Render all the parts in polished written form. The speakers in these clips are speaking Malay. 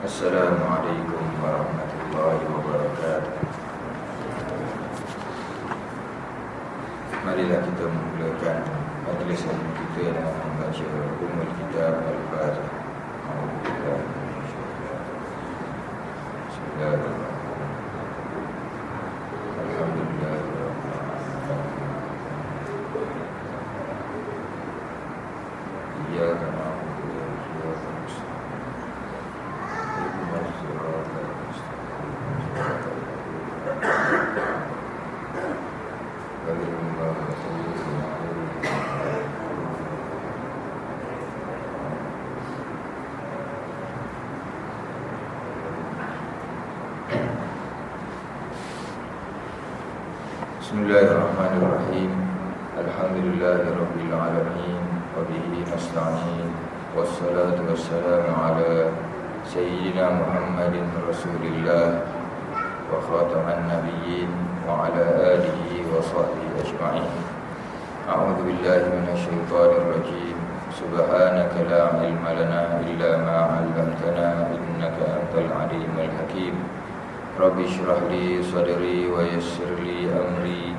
Assalamualaikum warahmatullahi wabarakatuh. Marilah kita memulakan majlis kita dengan membaca Ummul Kitab Al-Fatihah. Bismillahirrahmanirrahim. Alhamdulillahirabbil alamin wa bihi nasta'in. Wassalatu wassalamu ala sayyidina Muhammadin Rasulillah wa khataman nabiyyin wa ala alihi wa sahbihi ajma'in. A'udzu billahi minasyaitonir rajim. Subhanaka la ilma lana illa ma 'allamtana innaka antal alimul hakim. Rabbi shrah li sadri wa yassir li amri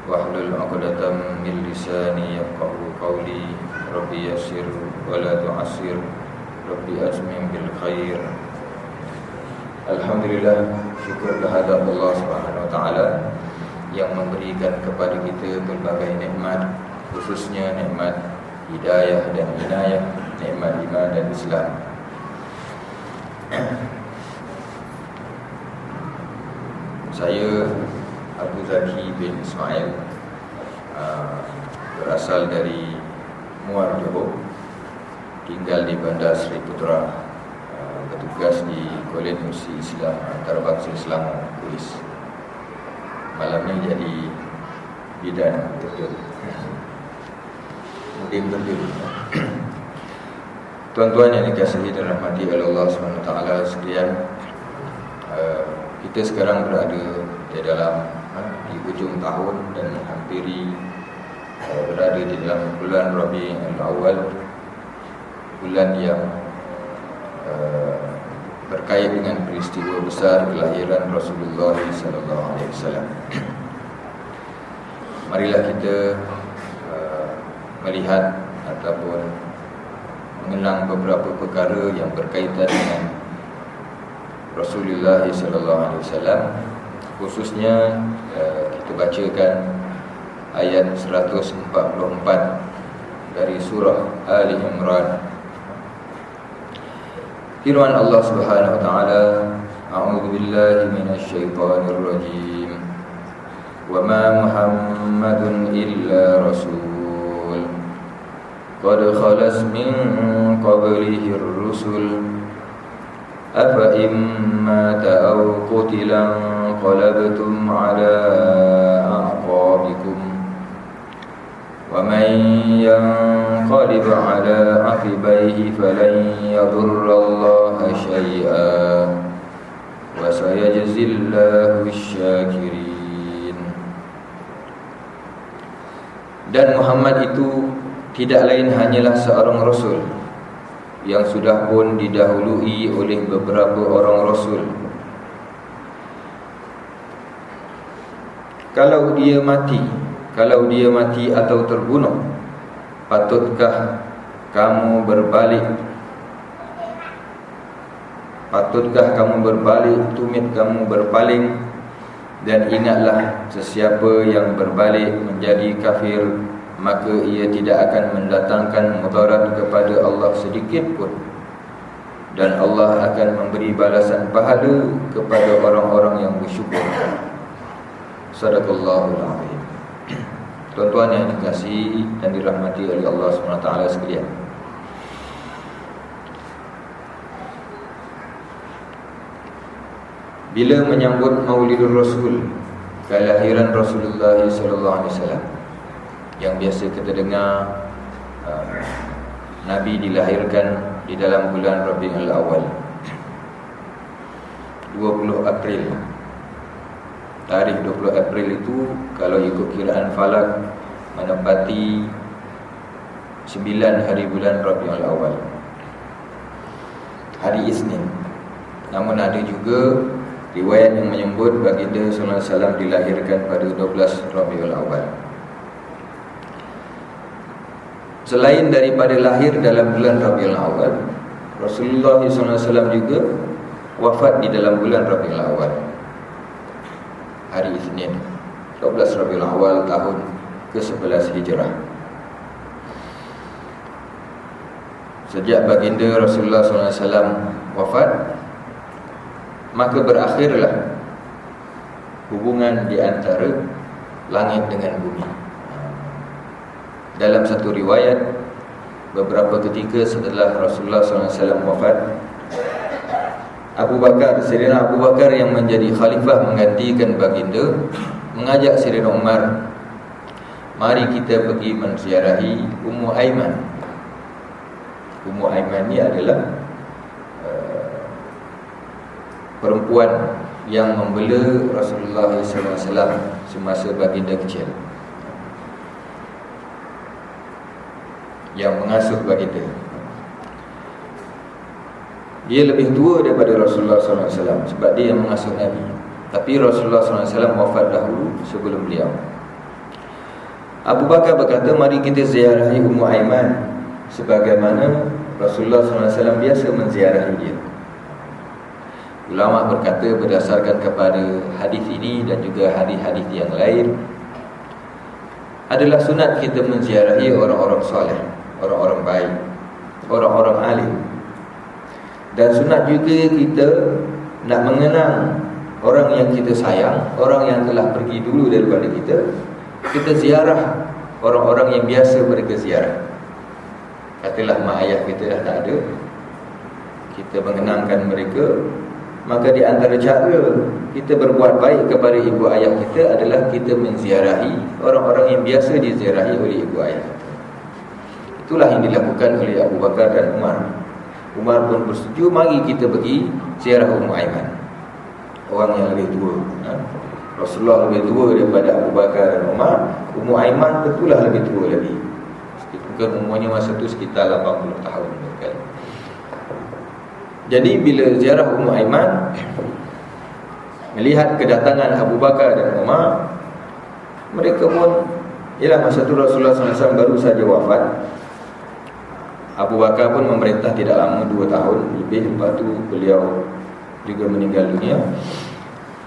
wahlul 'uqdatam min lisani yafqahu qawli. Rabbi yassir wa la tu'assir, Rabbi azmim bil khair. Alhamdulillah, syukur kehadirat Allah Subhanahu wa taala yang memberikan kepada kita berbagai nikmat, khususnya nikmat hidayah dan inayah, nikmat iman dan Islam. Saya Abu Zaki bin Ismail, berasal dari Muar Johor, tinggal di Bandar Seri Putra, bertugas di Kolej Universiti Islam Antarabangsa Selangor, Kuis. Malam ini jadi bidan betul. Mungkin betul. Tuan-tuan yang dikasihi dan rahmati oleh Allah SWT sekalian, kita sekarang berada di dalam di hujung tahun dan menghampiri berada di dalam bulan Rabiul Awal, bulan yang berkait dengan peristiwa besar kelahiran Rasulullah SAW. Marilah kita melihat ataupun mengenang beberapa perkara yang berkaitan dengan Rasulullah SAW. Khususnya kita bacakan ayat 144 dari surah Ali Imran. Firman Allah Subhanahu wa taala, A'udzu billahi minasyaitonir rajim. Wa ma Muhammadun illa rasul qad khalas min qablihi ar-rusul afa imma ta'aw qutilan qalabtum ala a'qabikum wa man yanqalib ala aqibaihi falan yadurrallaha syai'a wa sayajzillahu asy-syakirin. Dan Muhammad itu tidak lain hanyalah seorang rasul yang sudah pun didahului oleh beberapa orang rasul. Kalau dia mati atau terbunuh, patutkah kamu berbalik? Patutkah kamu berbalik, tumit kamu berpaling? Dan ingatlah, sesiapa yang berbalik menjadi kafir, maka ia tidak akan mendatangkan mudarat kepada Allah sedikit pun, dan Allah akan memberi balasan pahala kepada orang-orang yang bersyukur. Sadaqallahul azim. Tuan-tuan yang dikasihi dan dirahmati oleh Allah SWT sekalian, bila menyambut Maulidur Rasul, kelahiran Rasulullah SAW, yang biasa kita dengar, Nabi dilahirkan di dalam bulan Rabiul Awal, 20 April. Tarikh 20 April itu kalau ikut kiraan falak menepati 9 hari bulan Rabiul Awal, hari Isnin. Namun ada juga riwayat yang menyebut baginda sallallahu alaihi wasallam dilahirkan pada 12 Rabiul Awal. Selain daripada lahir dalam bulan Rabiul Awal, Rasulullah sallallahu alaihi wasallam juga wafat di dalam bulan Rabiul Awal, hari Isnin, 12 Rabiul Awal tahun ke-11 Hijrah. Sejak baginda Rasulullah SAW wafat, maka berakhirlah hubungan di antara langit dengan bumi. Dalam satu riwayat, beberapa ketika setelah Rasulullah SAW wafat, Sayyidina Abu Bakar yang menjadi khalifah menggantikan baginda, mengajak Sayyidina Umar, mari kita pergi menziarahi Ummu Aiman. Ummu Aiman ni adalah perempuan yang membela Rasulullah SAW semasa baginda kecil, yang mengasuh baginda. Dia lebih tua daripada Rasulullah SAW sebab dia yang mengasuh Nabi. Tapi Rasulullah SAW wafat dahulu sebelum beliau. Abu Bakar berkata, mari kita ziarahi Ummu Aiman sebagaimana Rasulullah SAW biasa menziarahi dia. Ulama berkata berdasarkan kepada hadis ini dan juga hadis-hadis yang lain, adalah sunat kita menziarahi orang-orang soleh, orang-orang baik, orang-orang alim. Dan sunat juga kita nak mengenang orang yang kita sayang, orang yang telah pergi dulu daripada kita. Kita ziarah orang-orang yang biasa mereka ziarah. Katalah mak ayah kita dah tak ada, kita mengenangkan mereka. Maka di antara cara kita berbuat baik kepada ibu ayah kita adalah kita menziarahi orang-orang yang biasa diziarahi oleh ibu ayah kita. Itulah yang dilakukan oleh Abu Bakar dan Umar. Umar pun bersetuju, mari kita pergi ziarah Ummu Aiman, orang yang lebih tua. Rasulullah lebih tua daripada Abu Bakar dan Umar. Ummu Aiman tentulah lebih tua lagi. Mungkin umurnya masa itu sekitar 80 tahun kan. Jadi bila ziarah Ummu Aiman, melihat kedatangan Abu Bakar dan Umar, mereka pun, ialah masa itu Rasulullah SAW baru saja wafat. Abu Bakar pun memerintah tidak lama, 2 tahun lebih. Lepas tu beliau juga meninggal dunia.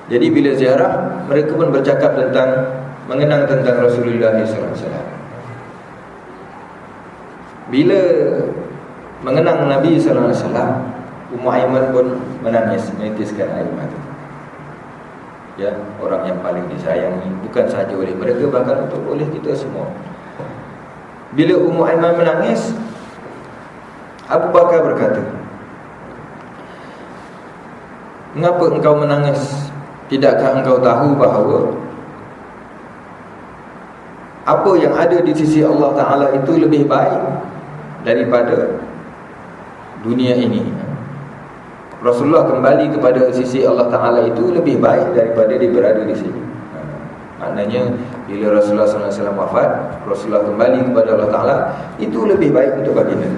Jadi bila ziarah, mereka pun bercakap tentang, mengenang tentang Rasulullah SAW. Bila mengenang Nabi SAW, Ummu Aiman pun menangis, menitiskan air mata. Ya, orang yang paling disayangi, bukan sahaja oleh mereka, bahkan untuk oleh kita semua. Bila Ummu Aiman menangis, Abu Bakar berkata, mengapa engkau menangis? Tidakkah engkau tahu bahawa apa yang ada di sisi Allah Ta'ala itu lebih baik daripada dunia ini? Rasulullah kembali kepada sisi Allah Ta'ala itu lebih baik daripada dia berada di sini. Maknanya bila Rasulullah SAW wafat, Rasulullah kembali kepada Allah Ta'ala, itu lebih baik untuk baginda.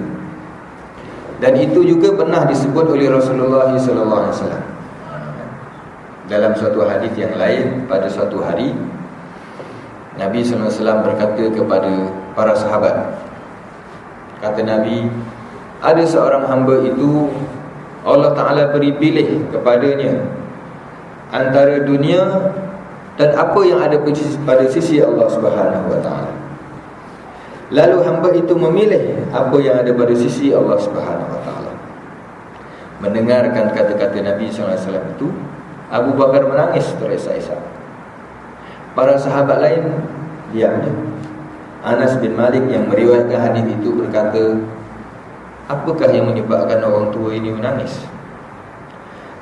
Dan itu juga pernah disebut oleh Rasulullah SAW dalam suatu hadis yang lain. Pada suatu hari Nabi SAW berkata kepada para sahabat, kata Nabi, ada seorang hamba itu Allah Ta'ala beri pilih kepadanya antara dunia dan apa yang ada pada sisi Allah Subhanahu Wa Ta'ala. Lalu hamba itu memilih apa yang ada pada sisi Allah Subhanahu Wa Ta'ala. Mendengarkan kata-kata Nabi SAW itu, Abu Bakar menangis terisak-isak. Para sahabat lain diamnya. Anas bin Malik yang meriwayatkan hadis itu berkata, apakah yang menyebabkan orang tua ini menangis?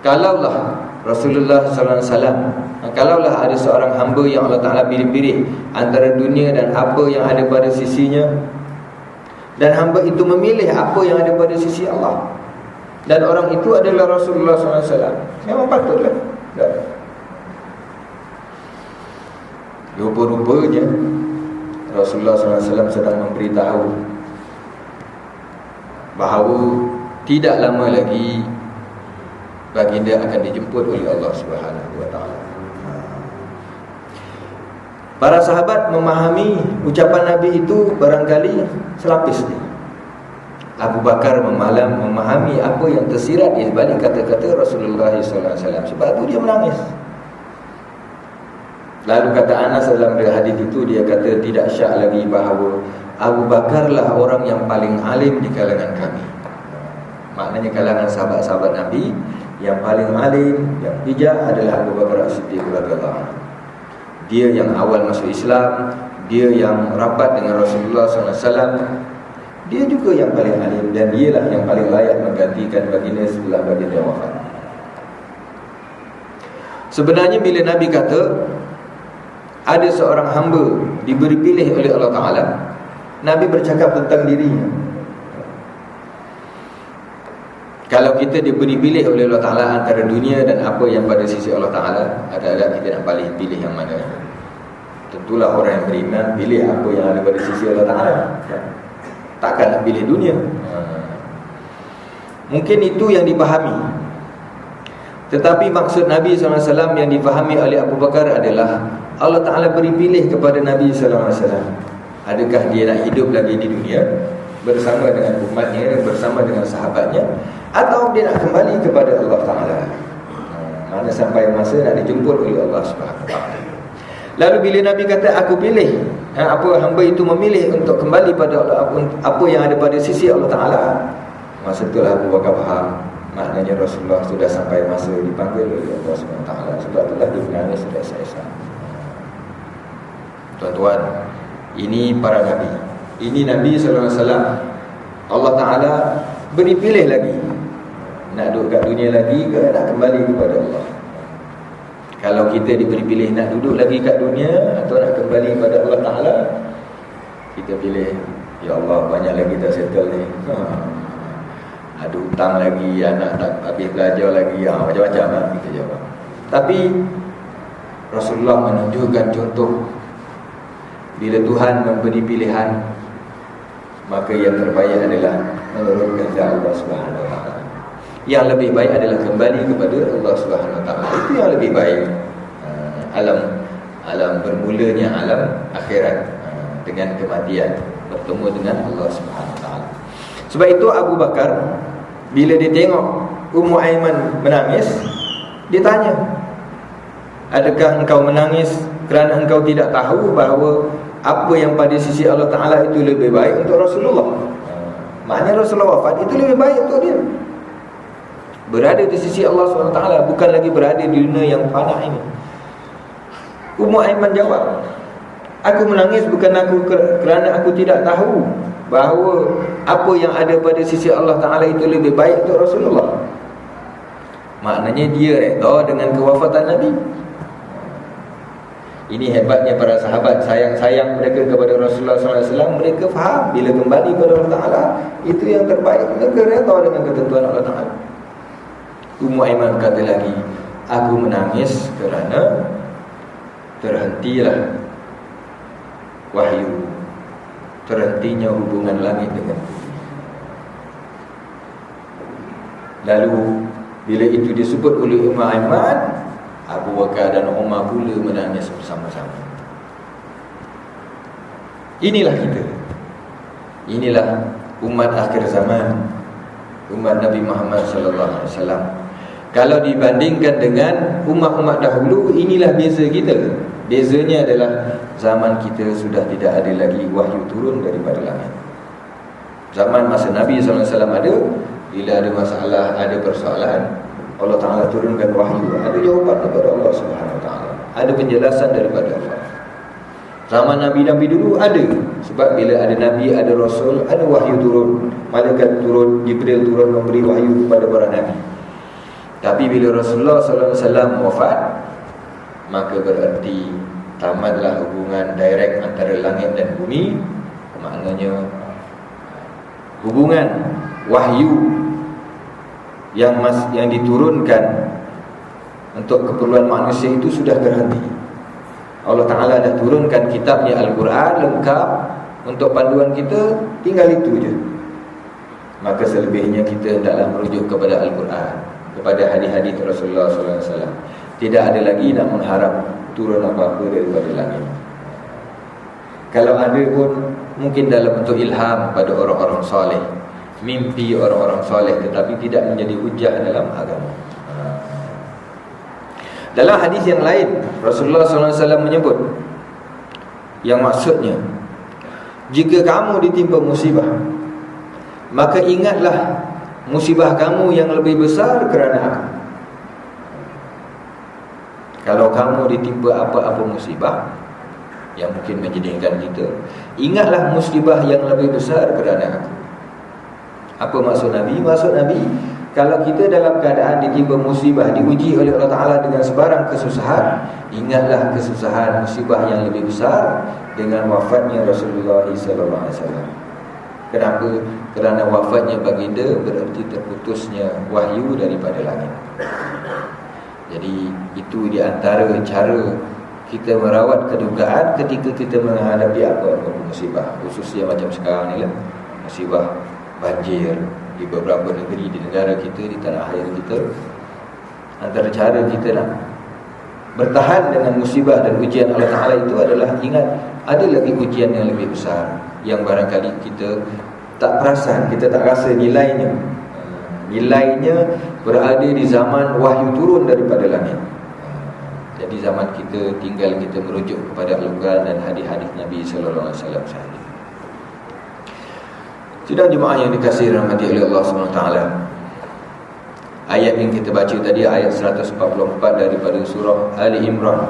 Kalaulah Rasulullah SAW, kalaulah ada seorang hamba yang Allah Ta'ala pilih-pilih antara dunia dan apa yang ada pada sisinya, dan hamba itu memilih apa yang ada pada sisi Allah, dan orang itu adalah Rasulullah SAW, memang patutlah. Rupa-rupanya Rasulullah SAW sedang memberitahu bahawa tidak lama lagi baginda akan dijemput oleh Allah Subhanahu wa taala. Para sahabat memahami ucapan Nabi itu barangkali selapis ni. Abu Bakar memahami apa yang tersirat di balik kata-kata Rasulullah sallallahu alaihi wasallam. Sebab itu dia menangis. Lalu kata Anas dalam hadis itu, dia kata tidak syak lagi bahawa Abu Bakarlah orang yang paling alim di kalangan kami. Maknanya kalangan sahabat-sahabat Nabi yang paling alim, yang bijak adalah Abu Bakar As-Siddiq radhiyallahu anhu. Dia yang awal masuk Islam, dia yang rapat dengan Rasulullah SAW. Dia juga yang paling alim dan dialah yang paling layak menggantikan baginda setelah baginda wafat. Sebenarnya bila Nabi kata ada seorang hamba diberi pilih oleh Allah Ta'ala, Nabi bercakap tentang dirinya. Kalau kita diberi pilih oleh Allah Ta'ala antara dunia dan apa yang pada sisi Allah Ta'ala, ada-ada kita nak pilih yang mana? Tentulah orang yang beriman pilih apa yang ada pada sisi Allah Ta'ala. Takkan nak pilih dunia. Mungkin itu yang dipahami. Tetapi maksud Nabi SAW yang dipahami oleh Abu Bakar adalah Allah Ta'ala beri pilih kepada Nabi SAW. Adakah dia nak hidup lagi di dunia bersama dengan umatnya, bersama dengan sahabatnya, atau dia nak kembali kepada Allah Ta'ala. Mana sampai masa nak dijemput oleh Allah Subhanahu Wa Ta'ala. Lalu bila Nabi kata aku pilih, apa hamba itu memilih untuk kembali pada Allah, apa yang ada pada sisi Allah Ta'ala, masa itulah Abu Bakar faham, maknanya Rasulullah sudah sampai masa dipanggil oleh Allah Subhanahu Wa Ta'ala. Sebab itulah dia menangis selesai. Tuan-tuan, ini para Nabi. Ini Nabi SAW. Allah Ta'ala beri pilih lagi, nak duduk kat dunia lagi ke nak kembali kepada Allah. Kalau kita diberi pilih nak duduk lagi kat dunia atau nak kembali kepada Allah Ta'ala, kita pilih, ya Allah banyak lagi tak settle ni, ada hutang lagi, anak tak habis belajar lagi, macam-macam lah kita jawab. Tapi Rasulullah menunjukkan contoh, bila Tuhan memberi pilihan, maka yang terbaik adalah menurut kehendak Allah Subhanahu Wa Ta'ala. Yang lebih baik adalah kembali kepada Allah Subhanahu Wa Ta'ala. Itu yang lebih baik. Alam bermulanya alam akhirat dengan kematian, bertemu dengan Allah Subhanahu Wa Ta'ala. Sebab itu Abu Bakar bila dia tengok Ummu Aiman menangis, dia tanya, adakah engkau menangis kerana engkau tidak tahu bahawa apa yang pada sisi Allah Ta'ala itu lebih baik untuk Rasulullah? Maknanya Rasulullah wafat itu lebih baik untuk dia, berada di sisi Allah SWT, bukan lagi berada di dunia yang fana ini. Ummu Aiman jawab, aku menangis bukan kerana aku tidak tahu bahawa apa yang ada pada sisi Allah Ta'ala itu lebih baik untuk Rasulullah. Maknanya dia redha dengan kewafatan Nabi. Ini hebatnya para sahabat, sayang-sayang mereka kepada Rasulullah SAW. Mereka faham bila kembali kepada Allah Ta'ala itu yang terbaik. Mereka redha dengan ketentuan Allah Ta'ala. Ummu Aiman kata lagi, aku menangis kerana terhentilah wahyu, terhentinya hubungan langit dengan bumi. Lalu bila itu disebut oleh Ummu Aiman, Abu Bakar dan Umar pula menangis bersama-sama. Inilah kita. Inilah umat akhir zaman, umat Nabi Muhammad sallallahu alaihi wasallam. Kalau dibandingkan dengan umat-umat dahulu, inilah beza kita. Bezanya adalah zaman kita sudah tidak ada lagi wahyu turun daripada langit. Zaman masa Nabi sallallahu alaihi wasallam ada, bila ada masalah, ada persoalan, Allah Ta'ala turunkan wahyu, ada jawapan daripada Allah Subhanahu Wa Ta'ala, ada penjelasan daripada Allah. Zaman Nabi-Nabi dulu ada, sebab bila ada Nabi, ada Rasul, ada wahyu turun, malaikat turun, Jibril turun memberi wahyu kepada para Nabi. Tapi bila Rasulullah SAW wafat, maka berarti tamatlah hubungan direct antara langit dan bumi. Maknanya hubungan wahyu yang diturunkan untuk keperluan manusia itu sudah terhenti. Allah Ta'ala dah turunkan kitabnya Al-Quran lengkap untuk panduan kita, tinggal itu je. Maka selebihnya kita hendaklah merujuk kepada Al-Quran, kepada hadis-hadis Rasulullah SAW. Tidak ada lagi nak mengharap turun apa-apa daripada langit. Kalau ada pun mungkin dalam bentuk ilham pada orang-orang soleh, mimpi orang-orang soleh, tetapi tidak menjadi hujah dalam agama. Dalam hadis yang lain, Rasulullah SAW menyebut, yang maksudnya, jika kamu ditimpa musibah, maka ingatlah musibah kamu yang lebih besar kerana aku. Kalau kamu ditimpa apa-apa musibah yang mungkin menjadikan kita, ingatlah musibah yang lebih besar kerana aku. Apa maksud Nabi? Maksud Nabi, kalau kita dalam keadaan ditimpa musibah, diuji oleh Allah Ta'ala dengan sebarang kesusahan, ingatlah kesusahan musibah yang lebih besar dengan wafatnya Rasulullah SAW. Kenapa? Kerana wafatnya baginda berarti terputusnya wahyu daripada langit. Jadi itu di antara cara kita merawat kedugaan ketika kita menghadapi apa-apa musibah, khususnya macam sekarang ni lah, musibah banjir di beberapa negeri di negara kita, di tanah air kita. Antara cara kita nak bertahan dengan musibah dan ujian Allah Ta'ala itu adalah ingat ada lagi ujian yang lebih besar, yang barangkali kita tak perasan, kita tak rasa nilainya. Nilainya berada di zaman wahyu turun daripada langit. Jadi zaman kita tinggal kita merujuk kepada Al-Quran dan hadis-hadis Nabi sallallahu alaihi wasallam sahaja. Sidang jemaah yang dikasihi rahmati oleh Allah SWT, ayat yang kita baca tadi, ayat 144 daripada surah Ali Imran,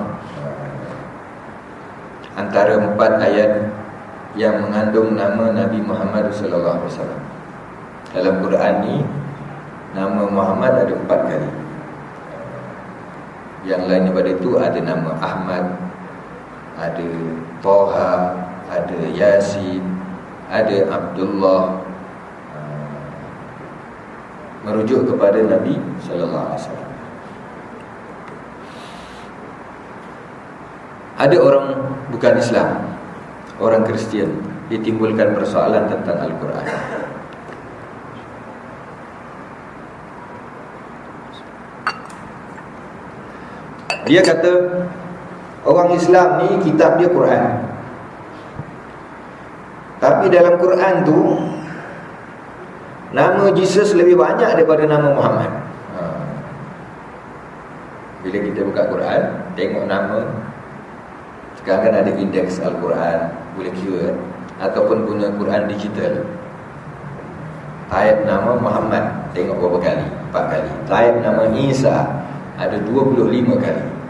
antara 4 ayat yang mengandung nama Nabi Muhammad SAW. Dalam Quran ni nama Muhammad ada 4 kali. Yang lain daripada itu ada nama Ahmad, ada Toha, ada Yasin, ada Abdullah, merujuk kepada Nabi sallallahu alaihi wasallam. Ada orang bukan Islam, orang Kristian, ditimbulkan persoalan tentang Al-Quran. Dia kata orang Islam ni kitab dia Quran, tapi dalam Quran tu nama Jesus lebih banyak daripada nama Muhammad. Bila kita buka Quran, tengok nama, sekarang kan ada indeks Al-Quran, boleh kira, ataupun guna Quran digital. Type nama Muhammad, tengok berapa kali? 4 kali. Type nama Isa, ada 25 kali.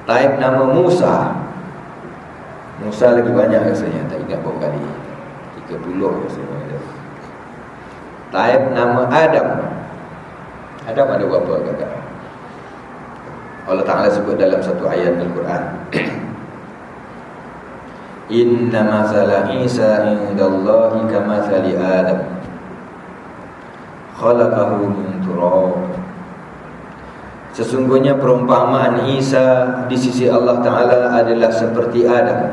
Type nama Musa lagi banyak rasanya, tak ingat berapa kali, 30 rasanya. Type nama Adam ada berapa agak? Allah Ta'ala sebut dalam satu ayat Al-Quran, Inna mathala Isa indallahi kamathali Adam khalaqahu min turab. Sesungguhnya perumpamaan Isa di sisi Allah Ta'ala adalah seperti Adam.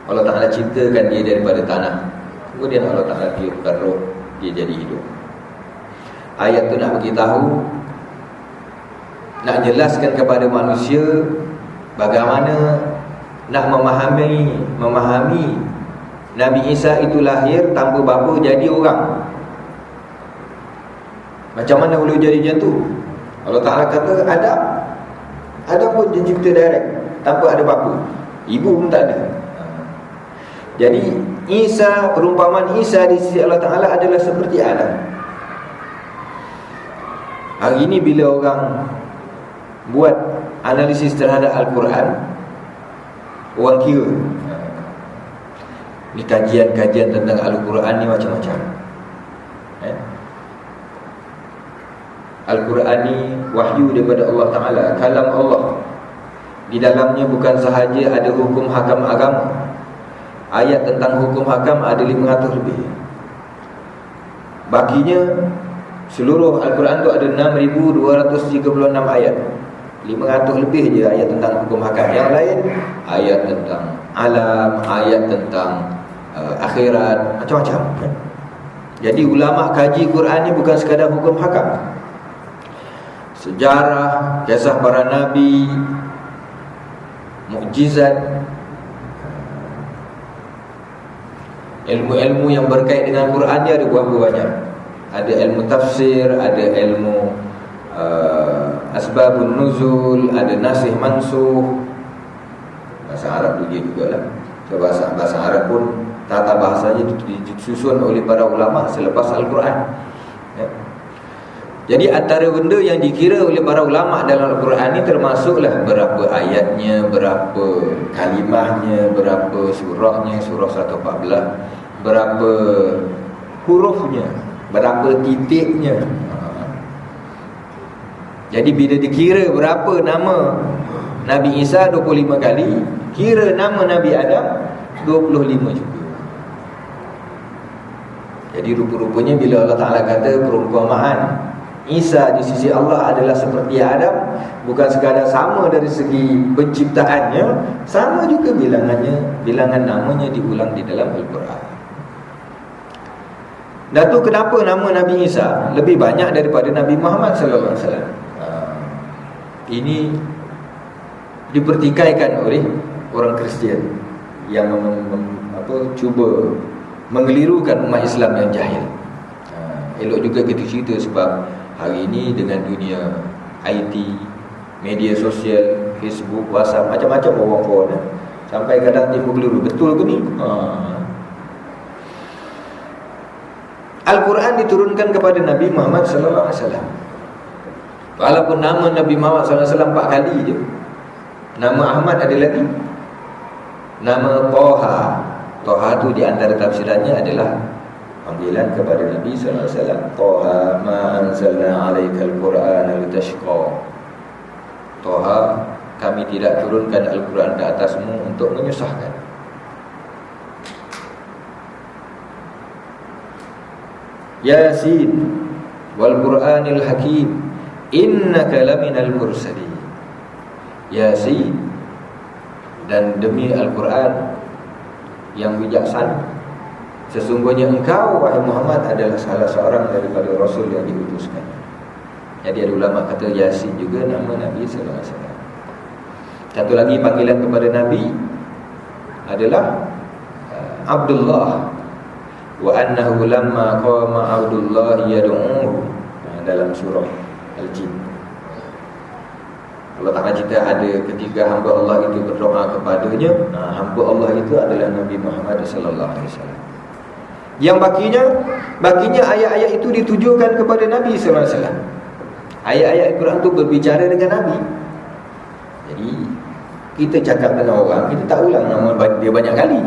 Allah Ta'ala ciptakan dia daripada tanah, kemudian Allah Ta'ala tiupkan roh, dia jadi hidup. Ayat tu nak beritahu, nak jelaskan kepada manusia bagaimana nak memahami Nabi Isa itu lahir tanpa bapa jadi orang. Macam mana boleh jadi macam tu? Allah Ta'ala kata Adam pun dicipta direct tanpa ada bapa, ibu pun tak ada. Jadi Isa, perumpamaan Isa di sisi Allah Ta'ala adalah seperti Adam. Hari ini bila orang buat analisis terhadap Al-Quran, orang kira ni kajian-kajian tentang Al-Quran ni macam-macam. Al-Quran ni wahyu daripada Allah Ta'ala, kalam Allah. Di dalamnya bukan sahaja ada hukum hakam agama, ayat tentang hukum hakam ada 500 lebih. Bakinya seluruh Al-Quran tu ada 6,236 ayat. 500 lebih je ayat tentang hukum hakam. Yang lain ayat tentang alam, ayat tentang akhirat, macam-macam kan? Jadi ulama kaji Quran ni bukan sekadar hukum hakam. Sejarah, kisah para nabi, mukjizat, ilmu-ilmu yang berkait dengan Quran dia ada berapa banyak. Ada ilmu tafsir, ada ilmu asbabun nuzul, ada nasih mansuh. Bahasa Arab juga lah. So, bahasa Arab pun tata bahasanya disusun oleh para ulama selepas Al-Quran, ya. Jadi antara benda yang dikira oleh para ulama dalam Al-Quran ni termasuklah berapa ayatnya, berapa kalimahnya, berapa surahnya, surah 114, berapa hurufnya, berapa titiknya. Jadi bila dikira berapa nama Nabi Isa 25 kali, kira nama Nabi Adam 25 juga. Jadi rupa-rupanya bila Allah Ta'ala kata perumpamaan Isa di sisi Allah adalah seperti Adam, bukan sekadar sama dari segi penciptaannya, sama juga bilangan namanya diulang di dalam Al-Quran. Dan tu kenapa nama Nabi Isa lebih banyak daripada Nabi Muhammad sallallahu alaihi wasallam? Ini dipertikaikan oleh orang Kristian yang cuba mengelirukan umat Islam yang jahil. Elok juga kita cerita sebab hari ini dengan dunia IT, media sosial, Facebook, WhatsApp, macam-macam orang phone, sampai kadang timbul keliru. Betul ke ni? Al-Quran diturunkan kepada Nabi Muhammad sallallahu alaihi wasallam. Walaupun nama Nabi Muhammad sallallahu alaihi wasallam 4 kali je. Nama Ahmad ada lagi. Nama Toha. Toha tu di antara tafsirannya adalah panggilan kepada Nabi sallallahu alaihi wasallam. Toha ma anzalna 'alaikal Qur'ana litashqa. Toha, kami tidak turunkan Al-Quran ke atasmu untuk menyusahkan. Yasin wal Qur'anil Hakim innaka laminal mursalin. Yasin, dan demi Al-Quran yang bijaksana, sesungguhnya engkau wahai Muhammad adalah salah seorang daripada Rasul yang diutuskan. Jadi ada ulama kata Yasin juga nama Nabi sallallahu alaihi wasallam. Satu lagi panggilan kepada Nabi adalah Abdullah. Wa annahu lamma qama Abdullah yad'uhu, dalam surah Al-Jin. Allah Ta'ala cerita ada ketika hamba Allah itu berdoa kepadanya. Hamba Allah itu adalah Nabi Muhammad sallallahu alaihi wasallam. Yang bakinya ayat-ayat itu ditujukan kepada Nabi sallallahu alaihi wasallam. Ayat-ayat Al-Quran itu berbicara dengan Nabi. Jadi kita cakap dengan orang, kita tak ulang nama dia banyak kali.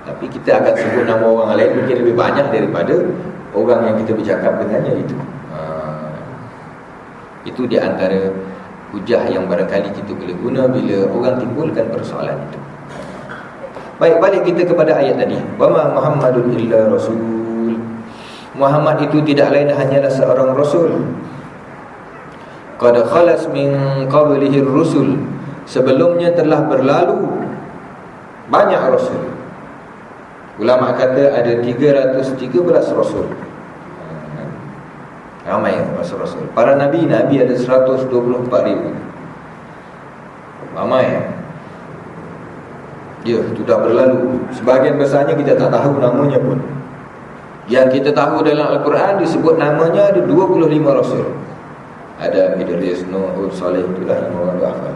Tapi kita akan sebut nama orang lain mungkin lebih banyak daripada orang yang kita bercakap dengannya itu. Itu di antara hujah yang barangkali kita boleh guna bila orang timbulkan persoalan itu. Baik, balik kita kepada ayat tadi. Wa ma Muhammadun illa rasul. Muhammad itu tidak lain hanyalah seorang rasul. Qad khalas min qablihi ar-rusul. Sebelumnya telah berlalu banyak rasul. Ulama kata ada 313 rasul. Ramai rasul-rasul. Para nabi ada 124,000. Ramai. Ya, sudah berlalu. Sebahagian besarnya kita tak tahu namanya pun. Yang kita tahu dalam Al-Quran disebut namanya ada 25 rasul. Ada Idris, Nuh, Hud, Saleh, itulah yang orang hafal.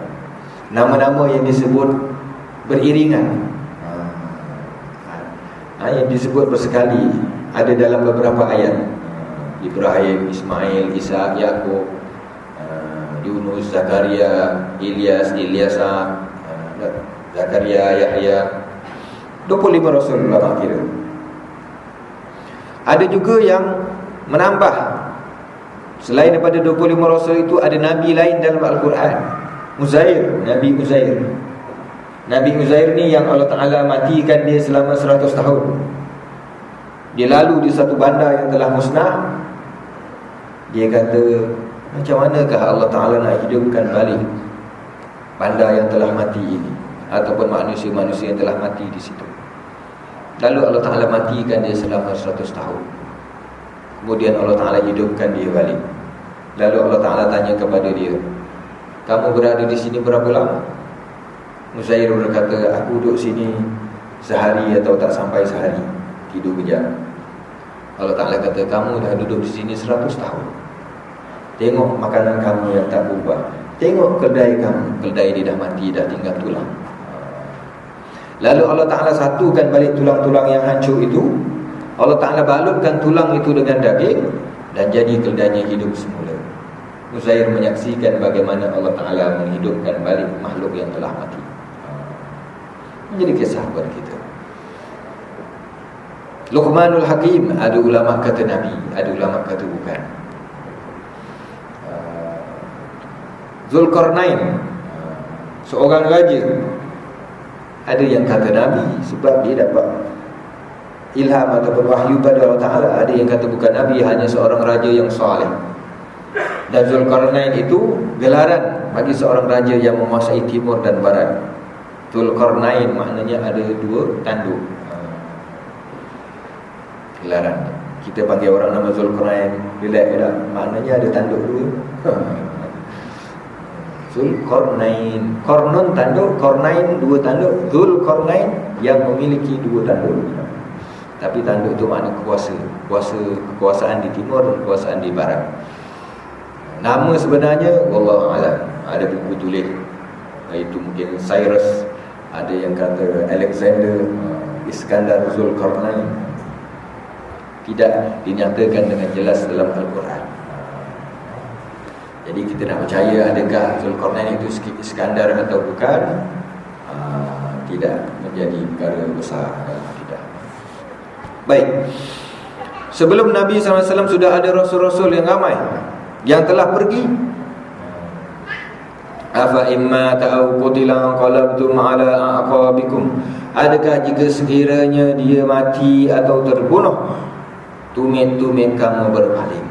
Nama-nama yang disebut beriringan. Yang disebut bersekali ada dalam beberapa ayat. Ibrahim, Ismail, Ishak, Yaqub, Yunus, Zakaria, Ilyasa, Zakaria, Yahya. 25 rasul ulama kira. Ada juga yang menambah. Selain daripada 25 rasul itu ada nabi lain dalam Al-Quran. Nabi Uzair. Nabi Uzair ni yang Allah Ta'ala matikan dia selama 100 tahun. Dia lalu di satu bandar yang telah musnah. Dia kata, macam manakah Allah Ta'ala nak hidupkan balik bandar yang telah mati ini, ataupun manusia-manusia yang telah mati di situ. Lalu Allah Ta'ala matikan dia selama 100 tahun. Kemudian Allah Ta'ala hidupkan dia balik. Lalu Allah Ta'ala tanya kepada dia, kamu berada di sini berapa lama? Uzair berkata, aku duduk sini sehari atau tak sampai sehari, tidur kejap. Allah Ta'ala kata, kamu dah duduk di sini 100 tahun. Tengok makanan kamu yang tak berubah. Tengok keldai kamu, keldai dia dah mati, dah tinggal tulang. Lalu Allah Ta'ala satukan balik tulang-tulang yang hancur itu. Allah Ta'ala balutkan tulang itu dengan daging, dan jadi keldainya hidup semula. Uzair menyaksikan bagaimana Allah Ta'ala menghidupkan balik makhluk yang telah mati. Menjadi kisah buat kita. Luqmanul Hakim, ada ulama kata Nabi, ada ulama kata bukan. Zulkarnain, seorang raja, ada yang kata Nabi sebab dia dapat ilham ataupun wahyu pada Allah Ta'ala. Ada yang kata bukan Nabi, hanya seorang raja yang saleh. Dan Zulkarnain itu gelaran bagi seorang raja yang menguasai timur dan barat. Zulkarnain maknanya ada dua tanduk. Gelaran. Kita panggil orang nama Zulkarnain, relax tak? Maknanya ada tanduk dua. Zulkarnain, Qarnun tanduk, Qarnain dua tanduk. Zulkarnain yang memiliki dua tanduk. Tapi tanduk itu makna kuasa, kekuasaan di timur dan kekuasaan di barat. Nama sebenarnya wallahu a'lam, ada buku tulis, itu mungkin Cyrus, ada yang kata Alexander, Iskandar Zulkarnain. Tidak dinyatakan dengan jelas dalam Al-Quran. Jadi kita nak percaya adakah Zulkarnain itu Iskandar atau bukan, tidak menjadi perkara besar dalam akidah. Baik, sebelum Nabi SAW sudah ada Rasul-Rasul yang ramai yang telah pergi. Afa imma ta'au qutila qalabtum ala aqabikum, adakah jika sekiranya dia mati atau terbunuh, tumit-tumit kamu berpaling.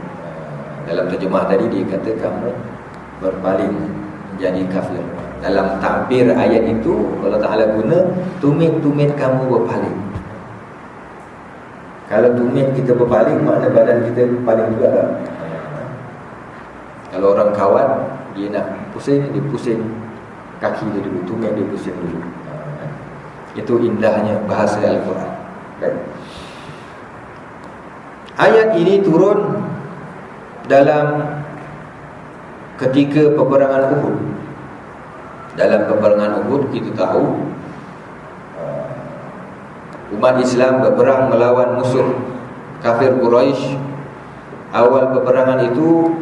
Dalam terjemah tadi dia kata kamu berpaling menjadi kafir. Dalam takbir ayat itu Allah Ta'ala guna tumit-tumit kamu berpaling. Kalau tumit kita berpaling, makna badan kita berpaling juga tak? Kalau orang kawan, dia nak pusing, dia pusing kaki dia dulu, tumit dia pusing dulu. Itu indahnya bahasa Al-Quran. Baik. Ayat ini turun dalam ketika peperangan Uhud. Dalam peperangan Uhud kita tahu umat Islam berperang melawan musuh kafir Quraisy. Awal peperangan itu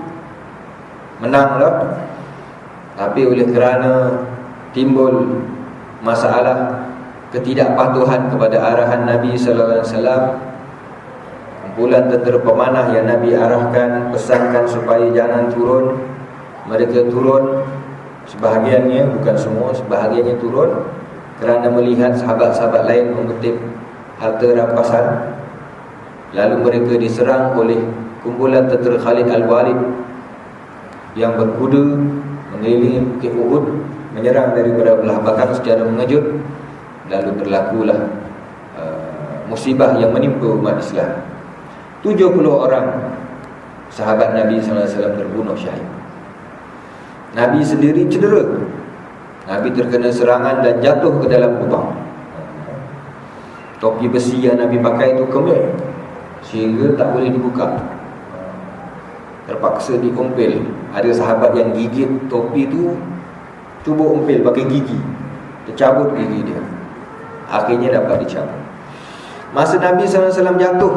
menanglah, tapi oleh kerana timbul masalah ketidakpatuhan kepada arahan Nabi sallallahu alaihi wasallam, kumpulan tentera pemanah yang Nabi arahkan, pesankan supaya jangan turun, mereka turun. Sebahagiannya, bukan semua, sebahagiannya turun kerana melihat sahabat-sahabat lain mengutip harta rampasan. Lalu mereka diserang oleh kumpulan tentera Khalid Al-Walid yang berkuda mengelilingi Bukit Uhud, menyerang daripada belah belakang secara mengejut. Lalu berlakulah musibah yang menimpa umat Islam. 70 orang sahabat Nabi SAW terbunuh syahid. Nabi sendiri cedera. Nabi terkena serangan dan jatuh ke dalam lubang. Topi besi yang Nabi pakai itu kemil sehingga tak boleh dibuka, terpaksa dikumpil. Ada sahabat yang gigit topi itu, cuba umpil pakai gigi, tercabut gigi dia, akhirnya dapat dicabut. Masa Nabi SAW jatuh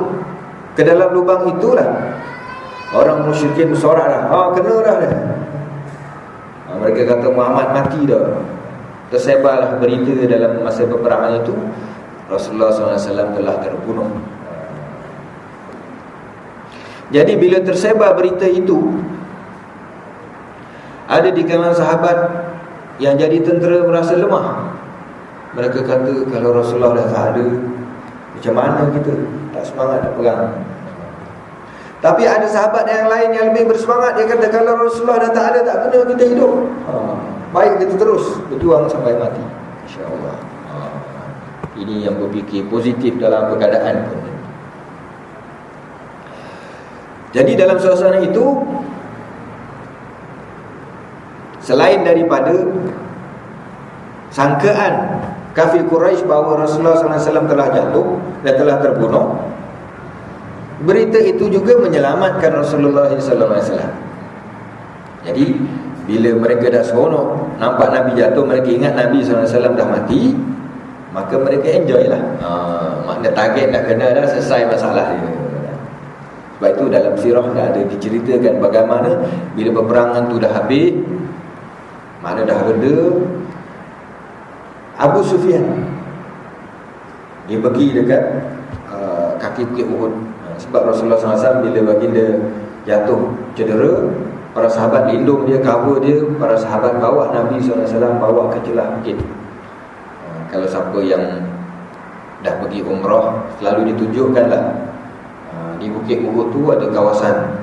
ke dalam lubang itulah orang musyrikin bersorak dah, kena dah dia. Mereka kata Muhammad mati dah. Tersebarlah berita dalam masa peperangan itu Rasulullah SAW telah terbunuh. Jadi bila tersebar berita itu, ada di kalangan sahabat yang jadi tentera merasa lemah. Mereka kata kalau Rasulullah dah tak ada, macam mana kita tak semangat nak perang. Tapi ada sahabat yang lain yang lebih bersemangat. Dia kata kalau Rasulullah dah tak ada, tak kena kita hidup. Baik, kita terus berjuang sampai mati, InsyaAllah. Ini yang berfikir positif dalam keadaan pun. Jadi dalam suasana itu, selain daripada sangkaan kafir Quraisy bahawa Rasulullah SAW telah jatuh dan telah terbunuh, berita itu juga menyelamatkan Rasulullah SAW. Jadi bila mereka dah seronok nampak Nabi jatuh, mereka ingat Nabi SAW dah mati, maka mereka enjoy lah. Makna target dah kena dah, selesai masalah dia. Sebab itu dalam sirah dah ada diceritakan bagaimana bila peperangan tu dah habis, mana dah reda, Abu Sufyan dia pergi dekat kaki bukit Uhud. Sebab Rasulullah SAW bila baginda jatuh cedera, para sahabat lindung dia, cover dia. Para sahabat bawa Nabi SAW bawa ke celah bukit. Kalau siapa yang dah pergi umrah, selalu ditunjukkanlah di bukit Uhud tu ada kawasan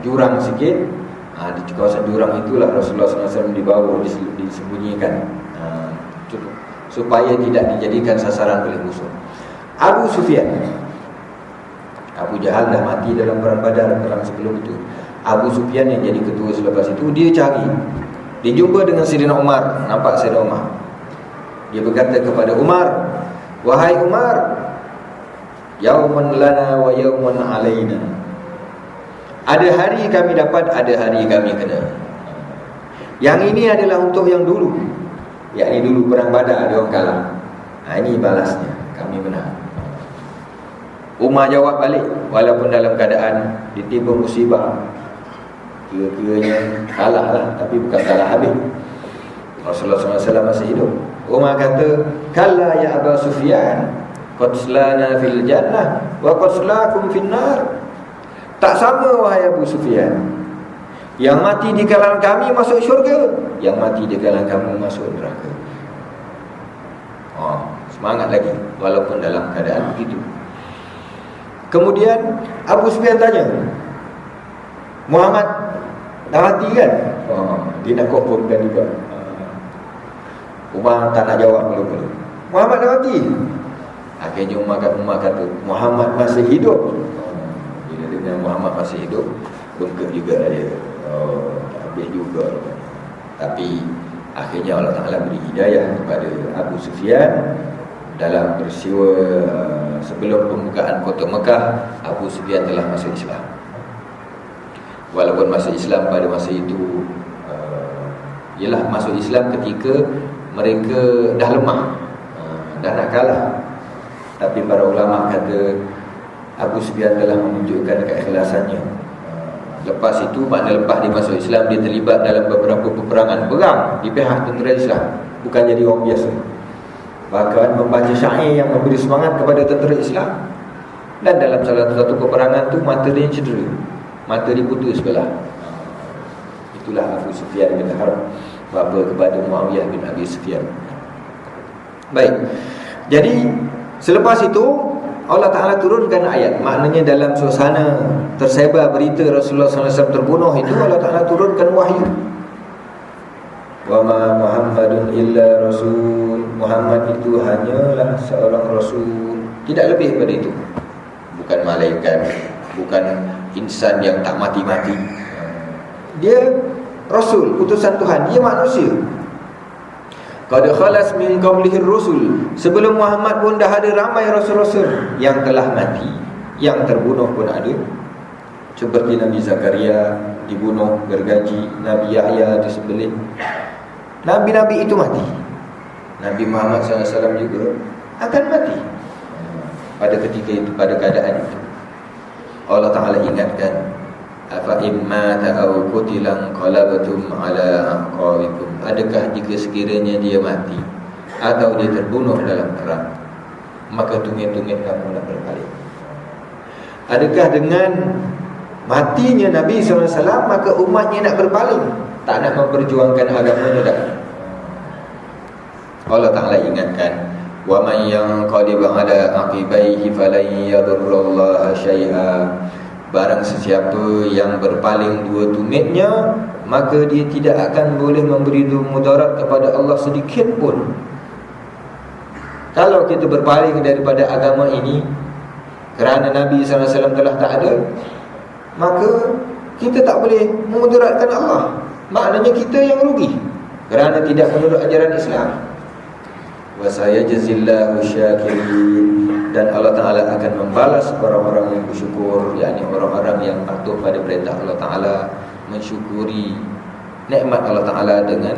jurang sikit. Di kawasan jurang itulah Rasulullah SAW dibawa, disembunyikan, supaya tidak dijadikan sasaran oleh musuh. Abu Sufyan, Abu Jahal dah mati dalam perang Badar, perang sebelum itu. Abu Sufyan yang jadi ketua selepas itu, dia cari, dia jumpa dengan Sayyidina Umar. Nampak Sayyidina Umar, dia berkata kepada Umar, wahai Umar, yaumun lana wa yaumun alaina. Ada hari kami dapat, ada hari kami kena. Yang ini adalah untuk yang dulu, yakni dulu perang Badar dia orang kalah. Ini balasnya, kami menang. Umar jawab balik, walaupun dalam keadaan ditimpa musibah, kira-kiranya kalah lah, tapi bukan kalah habis. Rasulullah SAW masih hidup. Umar kata, kalla ya Abu Sufyan, qad slana fil jannah wa qad slakum fin nar. Tak sama wahai Abu Sufyan, yang mati di kalangan kami masuk syurga, yang mati di kalangan kamu masuk neraka. Semangat lagi walaupun dalam keadaan begitu. Kemudian Abu Sufyan tanya, Muhammad dah mati kan? Dia nak confirmkan juga. Umar tak nak jawab mula-mula. Muhammad dah mati. Akhirnya Umar kata, Muhammad masih hidup. Bila dengar Muhammad masih hidup, bengkak juga dia. Habis juga. Tapi akhirnya Allah Ta'ala beri hidayah kepada Abu Sufyan. Dalam peristiwa sebelum pembukaan kota Mekah, Abu Sufyan telah masuk Islam. Walaupun masuk Islam pada masa itu ialah masuk Islam ketika mereka dah lemah, dah nak kalah. Tapi para ulama kata Abu Sufyan telah menunjukkan keikhlasannya. Lepas itu, makna lepas dia masuk Islam, dia terlibat dalam beberapa peperangan perang di pihak tentera Islam. Bukan jadi orang biasa. Bahkan membaca syair yang memberi semangat kepada tentera Islam. Dan dalam salah satu peperangan tu, mata dia cedera, mata diputus sebelah. Itulah Abu Sufyan bin Harb, bapa kepada Muawiyah bin Abi Sufyan. Baik. Jadi selepas itu Allah Ta'ala turunkan ayat. Maknanya dalam suasana tersebar berita Rasulullah SAW terbunuh itu, Allah Ta'ala turunkan wahyu. Wa ma Muhammadun illa rasul. Muhammad itu hanyalah seorang rasul, tidak lebih daripada itu. Bukan malaikat, bukan insan yang tak mati-mati. Dia rasul, utusan Tuhan. Dia manusia. Qad khalas min qablihi rusul. Sebelum Muhammad pun dah ada ramai rasul-rasul yang telah mati, yang terbunuh pun ada. Seperti Nabi Zakaria dibunuh, gergaji. Nabi Yahya disembelih. Nabi-nabi itu mati. Nabi Muhammad SAW juga akan mati pada ketika itu, pada keadaan itu. Allah Ta'ala ingatkan, afa imma ta'aw qutilan qalabatum ala aqabikum. Adakah jika sekiranya dia mati atau dia terbunuh dalam perang, maka tumit-tumit kamu nak berbalik? Adakah dengan matinya Nabi SAW maka umatnya nak berpaling, tak nak memperjuangkan agamanya dah? Allah Ta'ala ingatkan, wa man yanqalib ala aqibaihi falan yadurrallaha syai'a. Barang sesiapa yang berpaling dua tumitnya, maka dia tidak akan boleh memberi mudarat kepada Allah sedikit pun. Kalau kita berpaling daripada agama ini kerana Nabi SAW telah tak ada, maka kita tak boleh memudaratkan Allah. Maknanya kita yang rugi kerana tidak menurut ajaran Islam. Wa sayajzillahu syakirin, dan Allah Ta'ala akan membalas orang-orang yang bersyukur, yakni orang-orang yang patuh pada perintah Allah Ta'ala, mensyukuri nikmat Allah Ta'ala dengan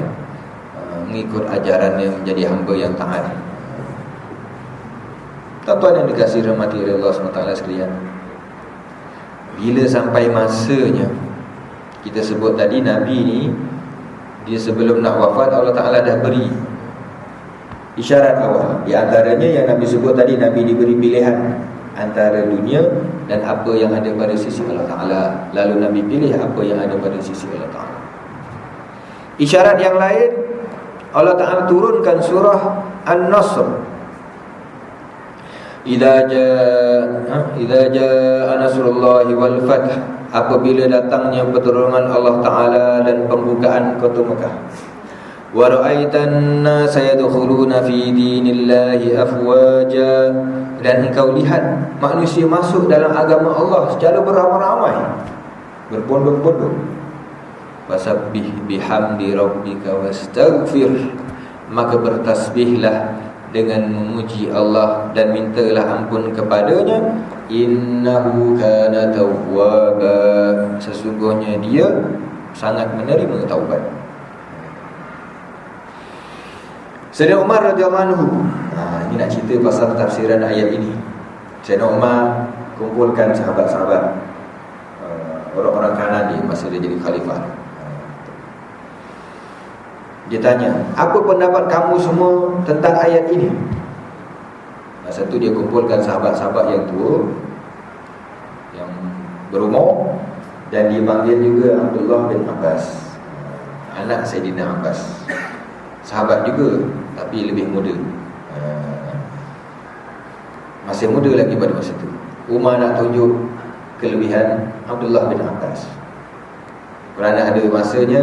mengikut ajarannya, menjadi hamba yang taat. Tuan-tuan yang dikasihi rahmati oleh Allah SWT sekalian, bila sampai masanya, kita sebut tadi Nabi ni, dia sebelum nak wafat Allah Ta'ala dah beri isyarat awal. Di antaranya yang Nabi sebut tadi, Nabi diberi pilihan antara dunia dan apa yang ada pada sisi Allah Ta'ala. Lalu Nabi pilih apa yang ada pada sisi Allah Ta'ala. Isyarat yang lain, Allah Ta'ala turunkan surah An-Nasr. Idza jaa nasrullahi wal fath, apabila datangnya pertolongan Allah Ta'ala dan pembukaan kota Mekah. Wa ra'aitan nasa yadkhuluna fi dinillahi afwaja, dan engkau lihat manusia masuk dalam agama Allah secara beramai-ramai, berbondong-bondong. Fasabbih bihamdi rabbika wastaghfir, maka bertasbihlah dengan memuji Allah dan mintalah ampun kepadanya. Innahu kana tawwaba, sesungguhnya dia sangat menerima taubat. Sayyidina Umar radhiyallahu anhu, ini nak cerita pasal tafsiran ayat ini. Sayyidina Umar kumpulkan sahabat-sahabat, orang-orang kanan dia masa dia jadi khalifah. Dia tanya, apa pendapat kamu semua tentang ayat ini? Masa tu dia kumpulkan sahabat-sahabat yang tua, yang berumur, dan dia panggil juga Abdullah bin Abbas, anak Sayyidina Abbas. Sahabat juga, tapi lebih muda, masih muda lagi pada masa tu. Umar nak tunjuk kelebihan Abdullah bin Abbas, kerana ada masanya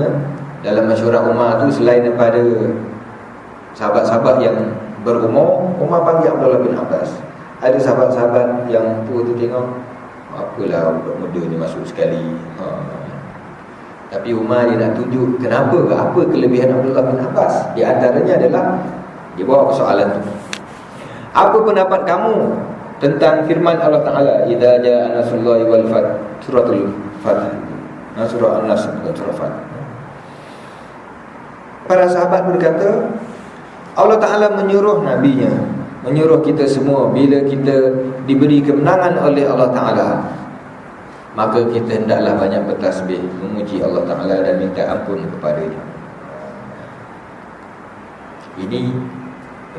dalam mesyuarat Umar tu, selain daripada sahabat-sahabat yang berumur, Umar panggil Abdullah bin Abbas. Ada sahabat-sahabat yang tua tu tengok, apalah budak muda ni masuk sekali. Tapi Umar dia nak tunjuk kenapa, apa kelebihan Abdullah bin Abbas. Di antaranya adalah dia bawa persoalan tu, apa pendapat kamu tentang firman Allah Ta'ala, idza jaa nasrullahi wal fath, suratul Fath, surah An-Nasr, bukan surah Fath. Para sahabat berkata, Allah Ta'ala menyuruh Nabi-Nya, menyuruh kita semua, bila kita diberi kemenangan oleh Allah Ta'ala, maka kita hendaklah banyak bertasbih, memuji Allah Ta'ala dan minta ampun kepada-Nya. Ini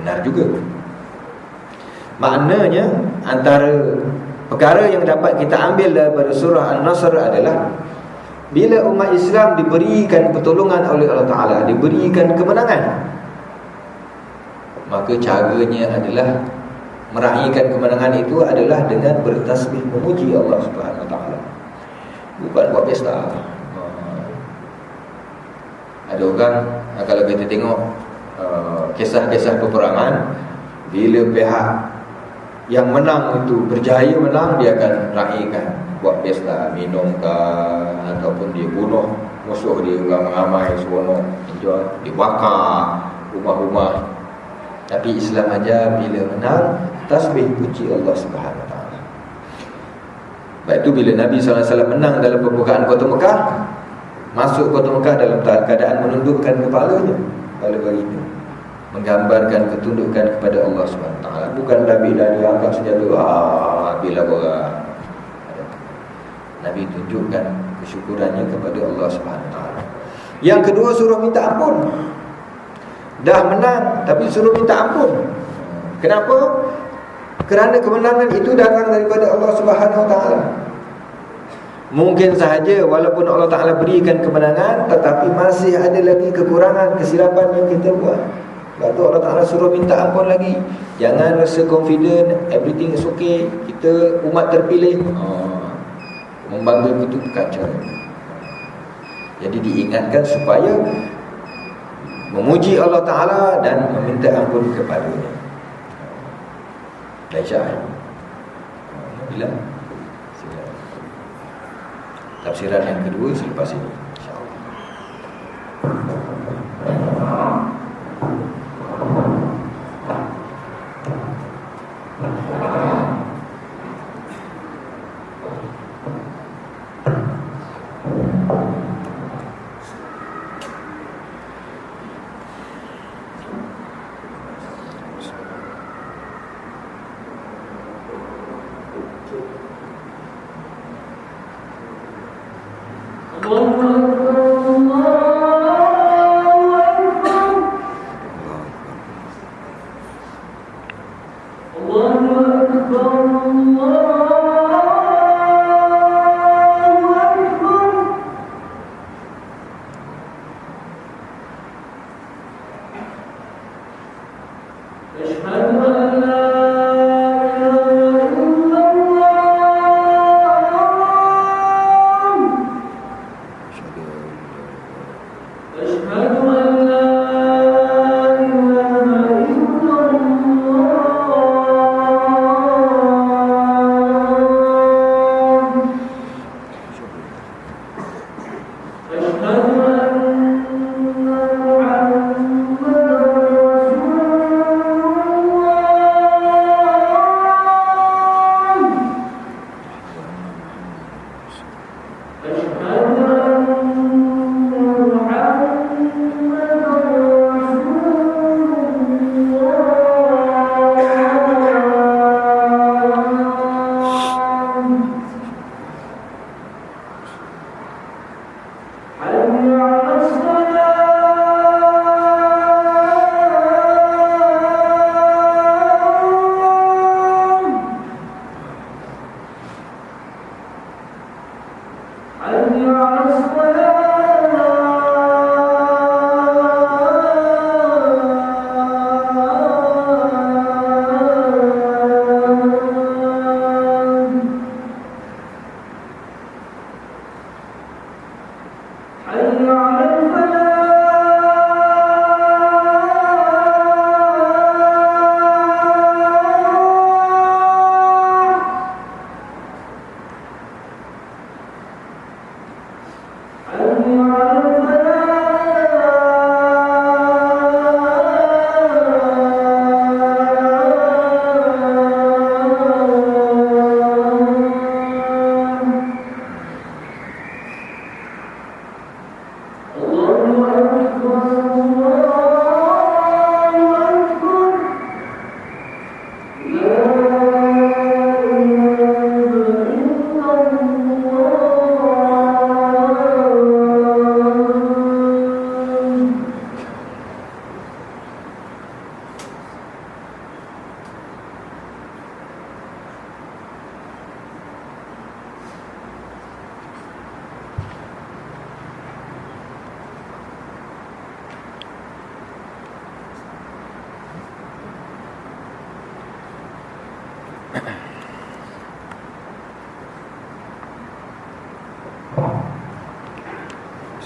benar juga. Maknanya, antara perkara yang dapat kita ambil daripada surah An-Nasr adalah, bila umat Islam diberikan pertolongan oleh Allah Ta'ala, diberikan kemenangan, maka caranya adalah meraihkan kemenangan itu adalah dengan bertasbih, memuji Allah Subhanahu Wa Ta'ala, bukan buat pesta. Ada orang, kalau kita tengok kisah-kisah peperangan, bila pihak yang menang itu berjaya menang, dia akan raihkan, buat pesta, minumkah, ataupun dia bunuh musuh dia, ramai-ramai seronok, enjoy, dibakar rumah-rumah. Tapi Islam ajar bila menang, tasbih, puji Allah Subhanahu Wa Ta'ala. Baik itu bila Nabi SAW menang dalam pembukaan kota Mekah, masuk kota Mekah dalam keadaan menundukkan kepalanya, kepala baginda, menggambarkan ketundukan kepada Allah Subhanahu Wa Ta'ala. Bukan Nabi dah diangkat senjata, bila berat. Nabi tunjukkan kesyukurannya kepada Allah Subhanahu Wa Ta'ala. Yang kedua, suruh minta ampun. Dah menang tapi suruh minta ampun. Kenapa? Kerana kemenangan itu datang daripada Allah Subhanahu Wa Ta'ala. Mungkin sahaja walaupun Allah Ta'ala berikan kemenangan, tetapi masih ada lagi kekurangan, kesilapan yang kita buat. Lepas tu Allah Ta'ala suruh minta ampun lagi. Jangan rasa confident, everything is okay, kita umat terpilih. Membanggakan itu bukan cara. Jadi diingatkan supaya memuji Allah Ta'ala dan meminta ampun kepada-Nya. Dah Isyak bila? Tafsiran yang kedua selepas ini, insya-Allah.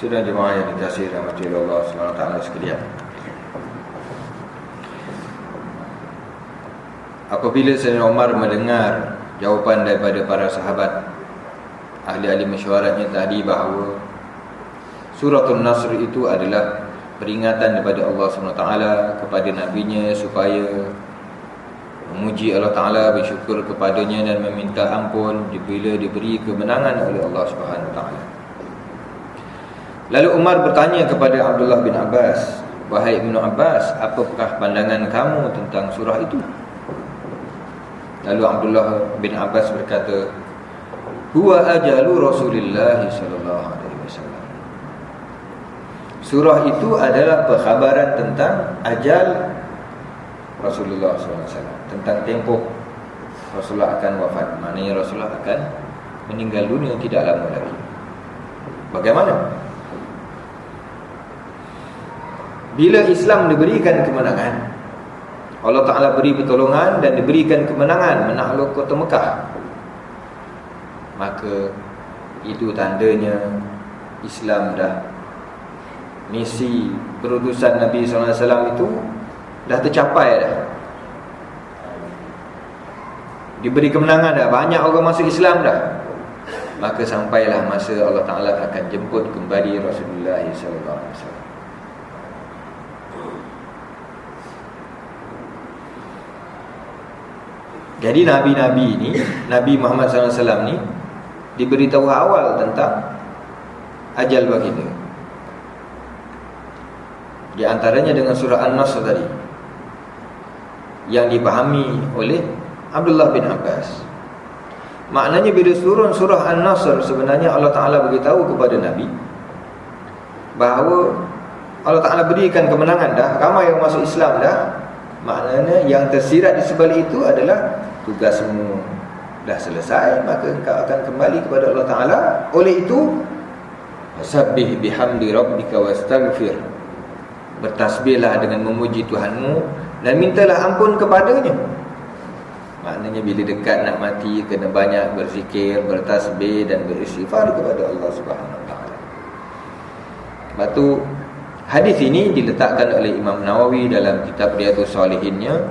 Sudah jemaah yang dikasihi rahmati Allah SWT sekalian, apabila Sayyidina Umar mendengar jawapan daripada para sahabat ahli-ahli mesyuaratnya tadi bahawa Suratul Nasr itu adalah peringatan daripada Allah SWT kepada Nabi-Nya supaya memuji Allah Ta'ala, bersyukur kepadanya dan meminta ampun bila diberi kemenangan oleh Allah SWT. Lalu Umar bertanya kepada Abdullah bin Abbas, "Wahai Ibnu Abbas, apakah pandangan kamu tentang surah itu?" Lalu Abdullah bin Abbas berkata, "Huwa ajalu Rasulullah sallallahu alaihi wasallam." Surah itu adalah perkhabaran tentang ajal Rasulullah sallallahu alaihi wasallam, tentang tempoh Rasulullah akan wafat. Maknanya Rasulullah akan meninggal dunia tidak lama lagi. Bagaimana? Bila Islam diberikan kemenangan, Allah Ta'ala beri pertolongan dan diberikan kemenangan menakluk kota Mekah, maka itu tandanya Islam dah, misi perutusan Nabi SAW itu dah tercapai dah. diberi kemenangan dah, banyak orang masuk Islam dah. Maka sampailah masa Allah Ta'ala akan jemput kembali Rasulullah SAW. Jadi Nabi-Nabi ni, Nabi Muhammad SAW ni diberitahu awal tentang ajal baginda. Di antaranya dengan surah An-Nasr tadi, yang dipahami oleh Abdullah bin Abbas. Maknanya bila turun surah An-Nasr, sebenarnya Allah Ta'ala beritahu kepada Nabi bahawa Allah Ta'ala berikan kemenangan dah, ramai yang masuk Islam dah. Maknanya yang tersirat di sebalik itu adalah tugasmu dah selesai, maka engkau akan kembali kepada Allah Ta'ala. Oleh itu, fasabbih bihamdi rabbika wastaghfir, bertasbihlah dengan memuji Tuhanmu dan mintalah ampun kepadanya. Maknanya bila dekat nak mati, kena banyak berzikir, bertasbih dan beristighfar kepada Allah Subhanahu Wa Ta'ala. Lepas tu, hadis ini diletakkan oleh Imam Nawawi dalam kitab Riyadhus Shalihinnya,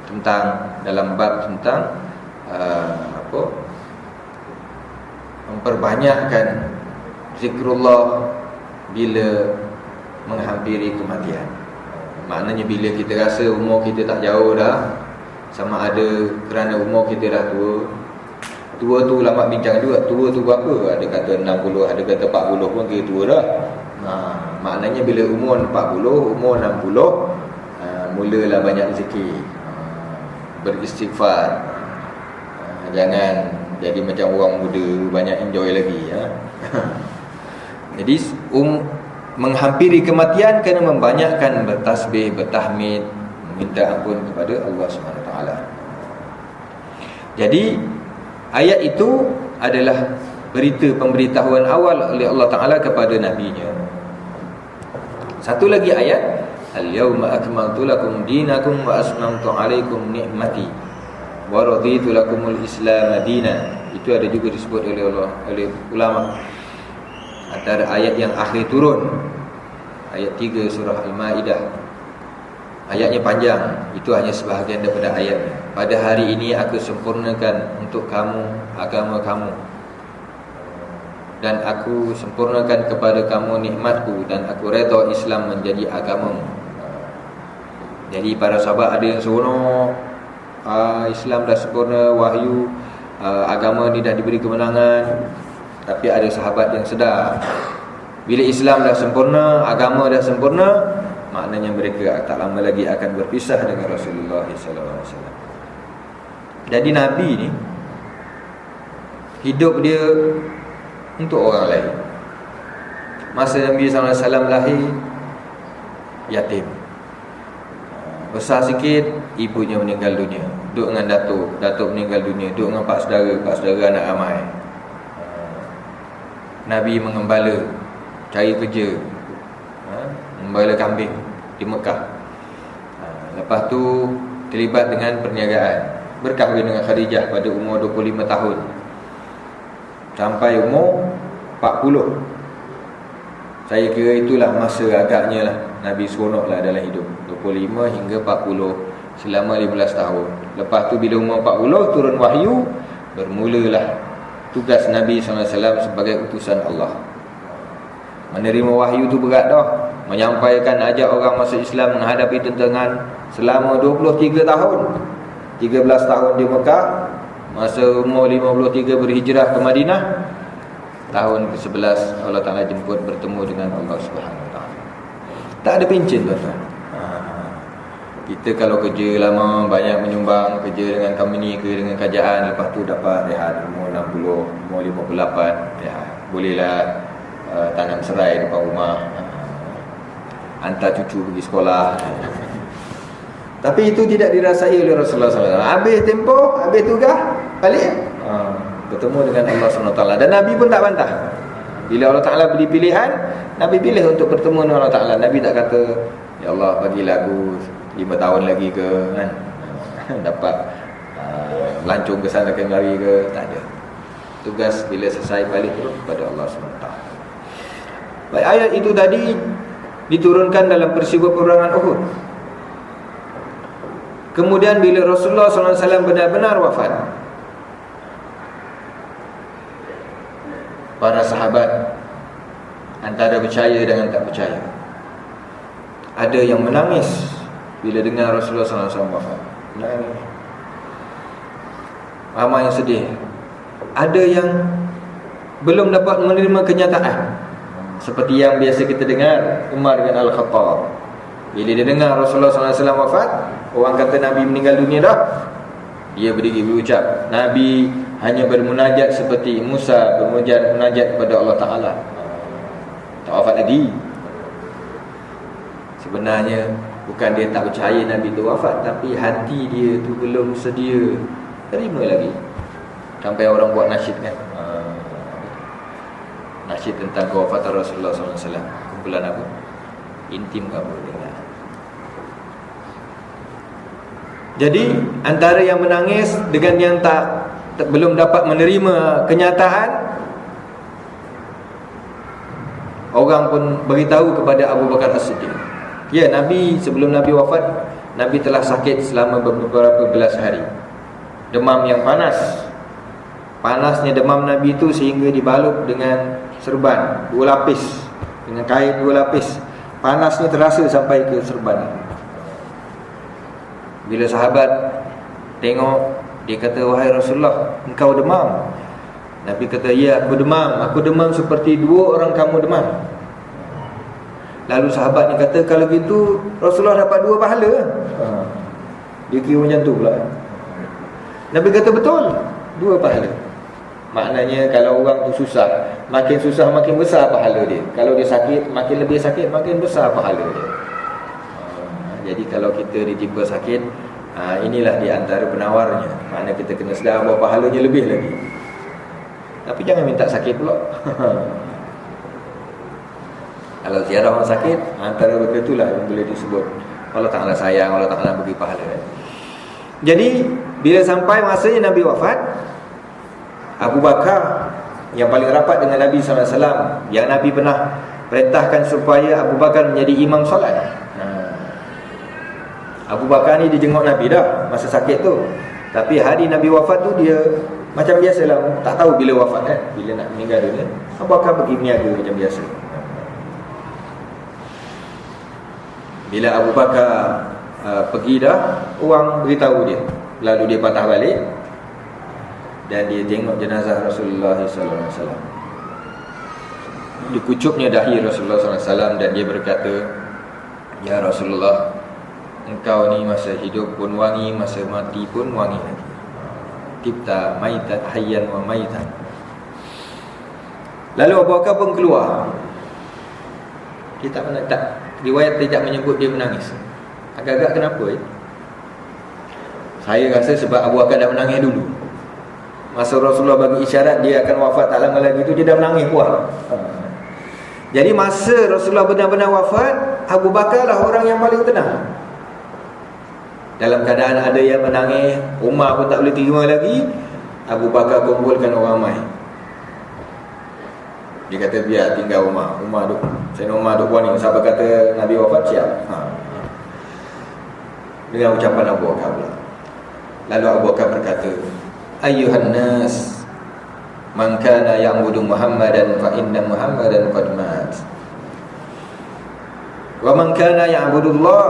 tentang dalam bab tentang memperbanyakkan zikrullah bila menghampiri kematian. Maknanya bila kita rasa umur kita tak jauh dah, sama ada kerana umur kita dah tua. Tua tu lama bincang juga, tua tu berapa? Ada kata 60, ada kata 40 pun kira tua dah. Maknanya bila umur 40, umur 60, mulalah banyak zikir, beristighfar. Jangan jadi macam orang muda, banyak enjoy lagi ya. Jadi menghampiri kematian kena membanyakkan bertasbih, bertahmid, meminta ampun kepada Allah SWT. Jadi ayat itu adalah berita pemberitahuan awal oleh Allah Ta'ala kepada Nabi-Nya. Satu lagi ayat, al-yawma akmaltu lakum dinakum wa asnamtu alaikum ni'mati wa raditu lakumul islam dinan. Itu ada juga disebut oleh ulama antara ayat yang akhir turun, ayat 3 surah Al-Ma'idah. Ayatnya panjang, itu hanya sebahagian daripada ayatnya. Pada hari ini aku sempurnakan untuk kamu agama kamu, dan aku sempurnakan kepada kamu nikmatku, dan aku redha Islam menjadi agamamu. Jadi para sahabat ada yang seronok, Islam dah sempurna, wahyu, agama ni dah diberi kemenangan. Tapi ada sahabat yang sedar, bila Islam dah sempurna, agama dah sempurna, maknanya mereka tak lama lagi akan berpisah dengan Rasulullah SAW. Jadi Nabi ni hidup dia untuk orang lain. Masa Nabi SAW lahir, yatim. Besar sikit, ibunya meninggal dunia. Duduk dengan datuk meninggal dunia. Duduk dengan pak saudara anak ramai. Nabi mengembala, cari kerja, mengembala kambing di Mekah. Lepas tu terlibat dengan perniagaan, berkahwin dengan Khadijah pada umur 25 tahun. Sampai umur 40. Saya kira itulah masa agaknya lah Nabi seronoklah dalam hidup, 25 hingga 40, selama 15 tahun. Lepas tu bila umur 40 turun wahyu, bermulalah tugas Nabi SAW sebagai utusan Allah. Menerima wahyu tu berat dah. Menyampaikan, ajak orang masuk Islam, menghadapi tentangan selama 23 tahun. 13 tahun di Mekah, masa umur 53 berhijrah ke Madinah. Tahun ke-11 Allah Ta'ala jemput bertemu dengan Allah Subhanahu Wa Ta'ala. Tak ada pencen tuan-tuan. Kita kalau kerja lama, banyak menyumbang, kerja dengan company ke, dengan kerajaan, lepas tu dapat rehat umur 60, umur 58, rehat. Bolehlah tanam serai depan rumah, hantar cucu pergi sekolah. Tapi itu tidak dirasai oleh Rasulullah SAW. Habis tempoh, habis tugas, balik bertemu dengan Allah SWT. Dan Nabi pun tak bantah. Bila Allah Ta'ala beri pilihan, Nabi pilih untuk bertemu dengan Allah Ta'ala. Nabi tak kata, ya Allah bagilah aku 5 tahun lagi ke, kan? Dapat lancung ke sana kemari ke. Tak ada. Tugas bila selesai balik terus kepada Allah SWT. Baik, ayat itu tadi diturunkan dalam peristiwa peperangan Uhud. Kemudian bila Rasulullah SAW benar-benar wafat, para sahabat antara percaya dengan tak percaya, ada yang menangis bila dengar Rasulullah SAW wafat. Menangis. Ramai yang sedih. Ada yang belum dapat menerima kenyataan, seperti yang biasa kita dengar Umar bin Al-Khattab. Bila dia dengar Rasulullah SAW wafat, orang kata Nabi meninggal dunia dah, dia berdiri berucap, Nabi hanya bermunajat seperti Musa bermunajat kepada Allah Ta'ala. Tak wafat lagi. Sebenarnya bukan dia tak percaya Nabi tu wafat, tapi hati dia tu belum sedia terima lagi. Sampai orang buat nasyid kan, nasyid tentang kewafatan Rasulullah SAW. Kumpulan apa? Intim ke apa? Jadi antara yang menangis dengan yang belum dapat menerima kenyataan, orang pun beritahu kepada Abu Bakar As-Siddiq. Ya, Nabi sebelum Nabi wafat, Nabi telah sakit selama beberapa belas hari. Demam yang panas. Panasnya demam Nabi itu sehingga dibalut dengan serban 2 lapis, dengan kain 2 lapis. Panasnya terasa sampai ke serban. Bila sahabat tengok, dia kata, wahai Rasulullah, engkau demam? Nabi kata, ya, aku demam. Aku demam seperti 2 orang kamu demam. Lalu sahabat ni kata, kalau gitu Rasulullah dapat 2 pahala. Dia kira macam tu pula. Nabi kata, betul, 2 pahala. Maknanya kalau orang tu susah, makin susah makin besar pahala dia. Kalau dia sakit, makin lebih sakit, makin besar pahala dia. Jadi kalau kita ditimpa sakit, inilah di antara penawarnya. Maknanya kita kena sedar bahawa pahalanya lebih lagi. Tapi jangan minta sakit pula. Kalau ziarah orang sakit, antara benda itulah yang boleh disebut Allah Ta'ala sayang, Allah Ta'ala bagi pahala. Jadi bila sampai masanya Nabi wafat, Abu Bakar yang paling rapat dengan Nabi SAW, yang Nabi pernah perintahkan supaya Abu Bakar menjadi imam solat. Abu Bakar ni dijenguk Nabi dah masa sakit tu, tapi hari Nabi wafat tu dia macam biasalah, tak tahu bila wafat kan, bila nak meninggal dunia. Abu Bakar pergi berniaga macam biasa. Bila Abu Bakar pergi dah, orang beritahu dia. Lalu dia patah balik dan dia tengok jenazah Rasulullah SAW. Dikucupnya dahi Rasulullah SAW dan dia berkata, ya Rasulullah, engkau ni masa hidup pun wangi, masa mati pun wangi lagi. Tibta maitan hayyan wa maitan. Lalu Abu Bakar pun keluar. Dia tak riwayat tidak menyebut dia menangis. Agak-agak kenapa Saya rasa sebab Abu Bakar dah menangis dulu. Masa Rasulullah bagi isyarat dia akan wafat tak lama lagi tu, dia dah menangis kuat. Jadi masa Rasulullah benar-benar wafat, Abu Bakar lah orang yang paling tenang. Dalam keadaan ada yang menangis, Umar pun tak boleh terima lagi, Abu Bakar kumpulkan orang ramai. Dia kata biar tinggal Umar. Sayyidina Umar duk warning. Sahabat kata Nabi wafat, siap. Dengan ucapan Abu Bakar pula. Lalu Abu Bakar berkata, ayyuhan nas, man kana ya'budu Muhammadan fa inna Muhammadan qad mat. Wa man kana ya'budu Allah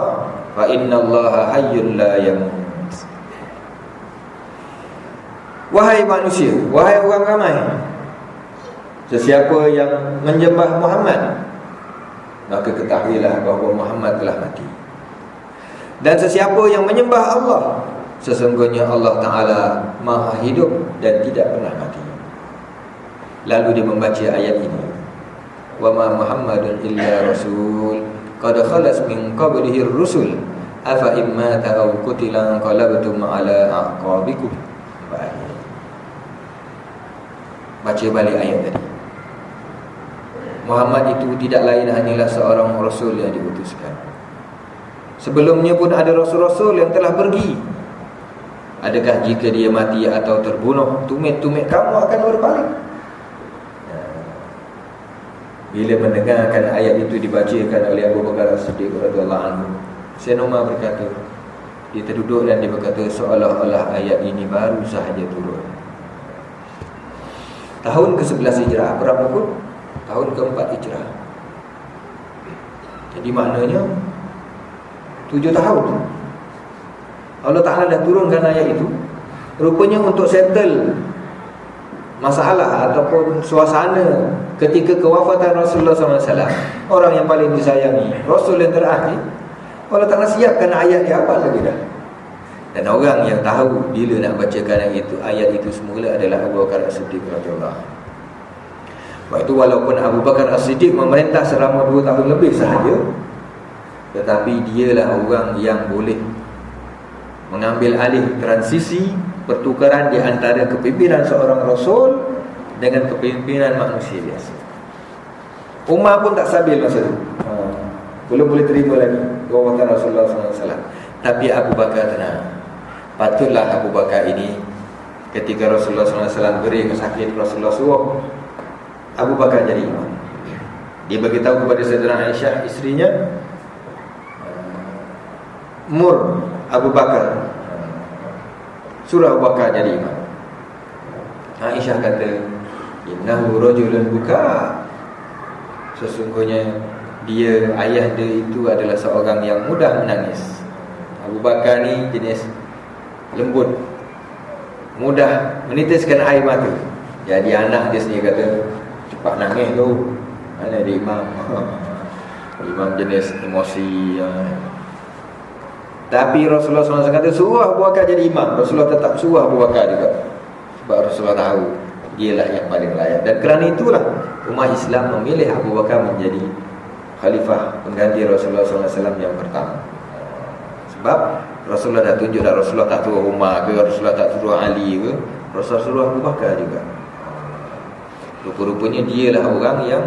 fa inna Allah hayyun la yamut. Wahai manusia, wahai orang ramai, sesiapa yang menyembah Muhammad, maka ketahuilah bahawa Muhammad telah mati. Dan sesiapa yang menyembah Allah, sesungguhnya Allah Ta'ala maha hidup dan tidak pernah mati. Lalu dia membaca ayat ini, wa ma Muhammadun illa rasul qad khalas min qablihi ar-rusul afa imma aw qutila qalabtum ala aqabikum. Baca balik ayat tadi. Muhammad itu tidak lain hanyalah seorang rasul yang diutuskan. Sebelumnya pun ada rasul-rasul yang telah pergi. Adakah jika dia mati atau terbunuh, tumit-tumit kamu akan berpaling? Bila mendengarkan ayat itu dibacakan oleh Abu Bakar As-Siddiq radhiyallahu anhu, Sayyidina Umar berkata, Dia terduduk dan dia berkata, seolah-olah ayat ini baru sahaja turun. Tahun ke-11 Hijrah, berapa pun? Tahun ke-4 Hijrah. Jadi maknanya 7 tahun Allah Ta'ala dah turunkan ayat itu, rupanya untuk settle masalah ataupun suasana ketika kewafatan Rasulullah SAW, orang yang paling disayangi, Rasul yang terakhir. Allah Ta'ala siapkan ayat dia apa lagi dah. Dan orang yang tahu bila nak bacakan ayat itu semula adalah Abu Bakar As-Siddiq radhiyallahu anhu. Sebab itu walaupun Abu Bakar As-Siddiq memerintah selama 2 tahun lebih sahaja, tetapi dialah orang yang boleh mengambil alih transisi pertukaran di antara kepimpinan seorang Rasul dengan kepimpinan manusia biasa. Umar pun tak stabil masa itu, belum boleh terima lagi kewafatan Rasulullah SAW. Tapi Abu Bakar tenang. Patutlah Abu Bakar ini, ketika Rasulullah SAW beri sakit, Rasulullah suruh Abu Bakar jadi imam. Dia beritahu kepada Sayyidatina Aisyah, isterinya, Mur Abu Bakar, suruh Abu Bakar jadi imam. Aisyah kata, innahu rajulun buka, sesungguhnya dia, ayah dia itu adalah seorang yang mudah menangis. Abu Bakar ni jenis lembut, mudah menitiskan air mata. Jadi anak dia sendiri kata, cepat nangis tu, mana dia imam. Imam jenis emosi. Tapi Rasulullah SAW kata, suruh Abu Bakar jadi imam. Rasulullah tetap suruh Abu Bakar juga, sebab Rasulullah tahu dialah yang paling layak. Dan kerana itulah umat Islam memilih Abu Bakar menjadi khalifah pengganti Rasulullah SAW yang pertama. Sebab Rasulullah dah tunjuk dah, Rasulullah tak suruh Umar ke, Rasulullah tak suruh Ali ke, Rasulullah suruh Abu Bakar juga. Rupa-rupanya dialah orang yang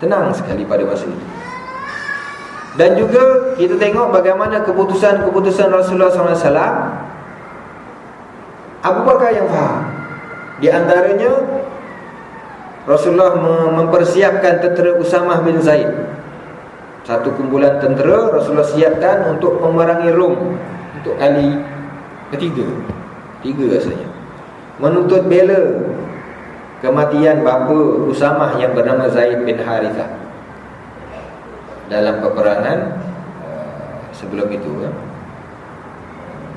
tenang sekali pada masa itu. Dan juga kita tengok bagaimana keputusan-keputusan Rasulullah SAW, Abu Bakar yang faham. Di antaranya Rasulullah mempersiapkan tentera Usamah bin Zaid. Satu kumpulan tentera Rasulullah siapkan untuk memerangi Rom untuk kali ketiga. 3 rasanya. Menuntut bela kematian bapa Usamah yang bernama Zaid bin Harithah dalam peperangan sebelum itu,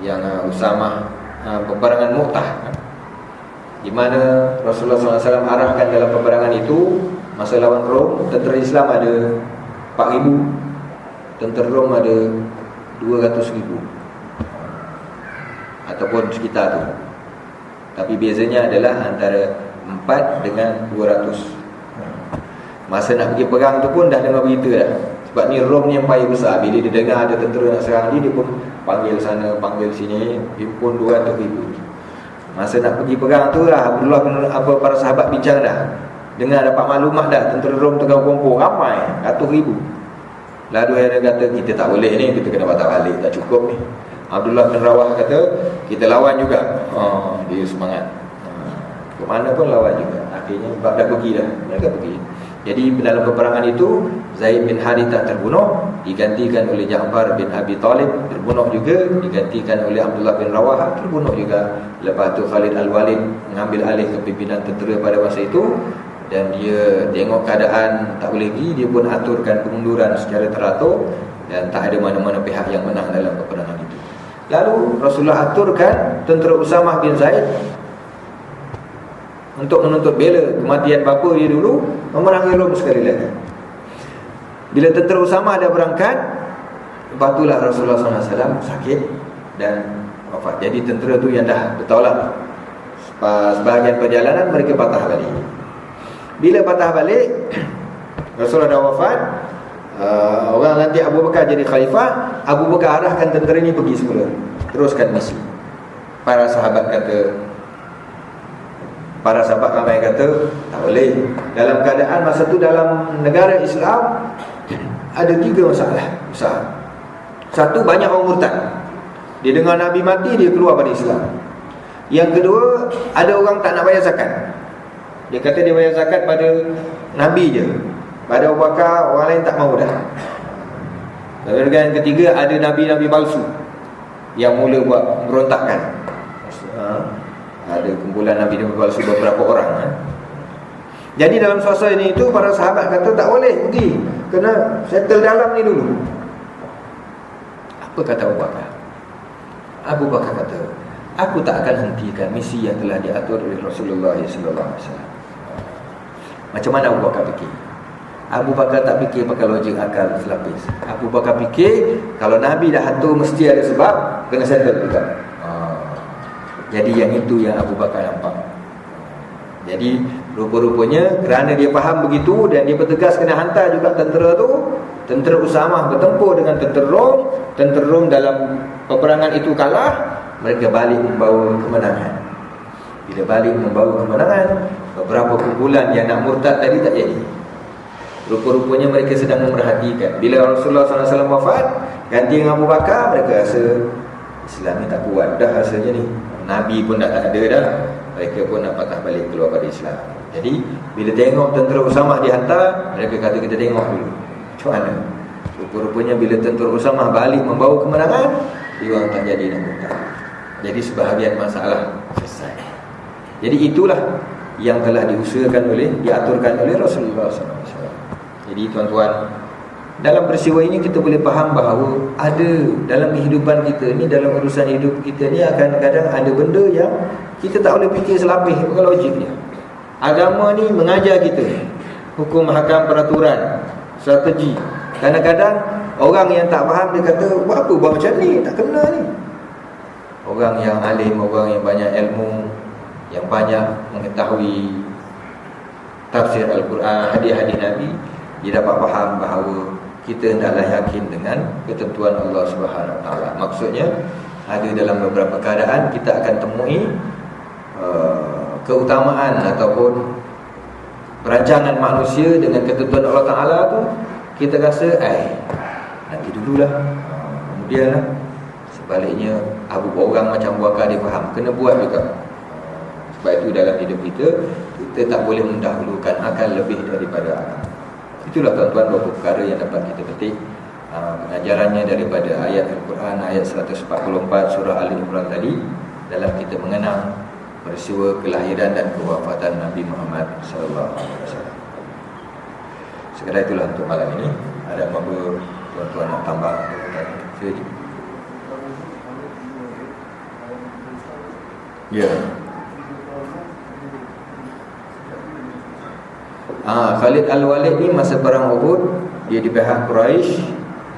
yang Usamah, peperangan Mu'tah, di mana Rasulullah SAW arahkan dalam peperangan itu masa lawan Rom. Tentera Islam ada 4,000, tentera Rom ada 200,000 ataupun sekitar tu. Tapi bezanya adalah antara 4 dengan 200. Masa nak pergi perang tu pun dah dengar berita dah. Sebab ni Rom ni empire besar. Bila dia dengar ada tentera nak serang dia pun panggil sana, panggil sini, himpun 200,000. Masa nak pergi perang tu lah, Abdullah bin para sahabat bincang dah, dengar dapat maklumat dah, tentera Rom tengah kumpul ramai, ratus ribu. Lalu dia kata, kita tak boleh ni, kita kena patah balik, tak cukup ni. Abdullah bin Rawah kata, kita lawan juga. Dia semangat, ke mana pun lawan juga. Akhirnya dah pergi dah, mereka pergi. Jadi dalam peperangan itu Zaid bin Harithah terbunuh, digantikan oleh Ja'far bin Abi Talib, terbunuh juga, digantikan oleh Abdullah bin Rawah, terbunuh juga. Lepas tu Khalid Al-Walid mengambil alih kepimpinan tentera pada masa itu. Dan dia tengok keadaan tak boleh pergi, dia pun aturkan kemunduran secara teratur, dan tak ada mana-mana pihak yang menang dalam peperangan itu. Lalu Rasulullah aturkan tentera Usamah bin Zaid untuk menuntut bela kematian bapa dia dulu, memerangi Rom sekali lagi. Bila tentera Usamah dah berangkat, lepas itulah Rasulullah SAW sakit dan wafat. Jadi tentera tu yang dah bertolak, sebahagian perjalanan mereka patah balik. Bila patah balik, Rasulullah dah wafat, orang nanti Abu Bakar jadi khalifah. Abu Bakar arahkan tentera ni pergi semula, teruskan misi. Para sahabat ramai kata tak boleh. Dalam keadaan masa tu dalam negara Islam ada 3 masalah besar. Satu, banyak orang murtad. Dia dengar Nabi mati, dia keluar pada Islam. Yang kedua, ada orang tak nak bayar zakat. Dia kata dia bayar zakat pada Nabi je, pada Abu Bakar orang lain tak mahu dah. Dan yang ketiga, ada nabi-nabi palsu. yang mula buat merontakkan. Ada kumpulan Nabi palsu beberapa orang. Jadi dalam fasa ini itu para sahabat kata tak boleh pergi, kena settle dalam ni dulu. Apa kata Abu Bakar? Abu Bakar kata, aku tak akan hentikan misi yang telah diatur oleh Rasulullah SAW. Macam mana Abu Bakar fikir? Abu Bakar tak fikir pakai logik akal selapis. Abu Bakar fikir kalau Nabi dah atur mesti ada sebab, kena settle juga. Jadi yang itu yang Abu Bakar nampak. Jadi rupa-rupanya kerana dia faham begitu dan dia bertegas kena hantar juga tentera tu, tentera Usamah bertempur dengan tentera Rom dalam peperangan itu kalah, mereka balik membawa kemenangan. Bila balik membawa kemenangan, beberapa kumpulan yang nak murtad tadi tak jadi. Rupa-rupanya mereka sedang memerhatikan. Bila Rasulullah SAW wafat, ganti dengan Abu Bakar, mereka rasa Islam ni tak kuat dah rasanya ni. Nabi pun dah tak ada dah. Mereka pun nak patah balik keluar pada Islam. Jadi bila tengok tentera Usamah dihantar, mereka kata kita tengok dulu macam mana. Rupa-rupanya bila tentera Usamah balik membawa kemenangan, dia orang tak jadi nak murtad. Jadi sebahagian masalah selesai. Jadi itulah yang telah diaturkan oleh Rasulullah SAW. Jadi tuan-tuan, dalam peristiwa ini kita boleh faham bahawa ada dalam kehidupan kita ni, dalam urusan hidup kita ni, kadang-kadang ada benda yang kita tak boleh fikir selapis pakai logik dia. Agama ni mengajar kita hukum, hakam, peraturan, strategi. Kadang-kadang orang yang tak faham dia kata, buat apa buat macam ni, tak kena ni. Orang yang alim, orang yang banyak ilmu, yang banyak mengetahui tafsir Al-Quran, hadis-hadis Nabi, dia dapat faham bahawa kita hendaklah yakin dengan ketentuan Allah Subhanahu Wa Taala. Maksudnya ada dalam beberapa keadaan kita akan temui keutamaan ataupun perancangan manusia dengan ketentuan Allah Taala tu, kita rasa nanti dululah, kemudianlah. Sebaliknya orang macam Abu Bakar dia faham, kena buat juga. Sebab itu dalam hidup kita tak boleh mendahulukan akal lebih daripada akal. Itulah tuan-tuan beberapa perkara yang dapat kita petik pengajarannya daripada ayat Al-Quran ayat 144 surah Al-Imran tadi, dalam kita mengenang peristiwa kelahiran dan kewafatan Nabi Muhammad SAW. Sekadar itulah untuk malam ini. Ada apa-apa tuan-tuan nak tambah? Sila. Ya. Khalid Al-Walid ni masa perang Uhud, dia di pihak Quraisy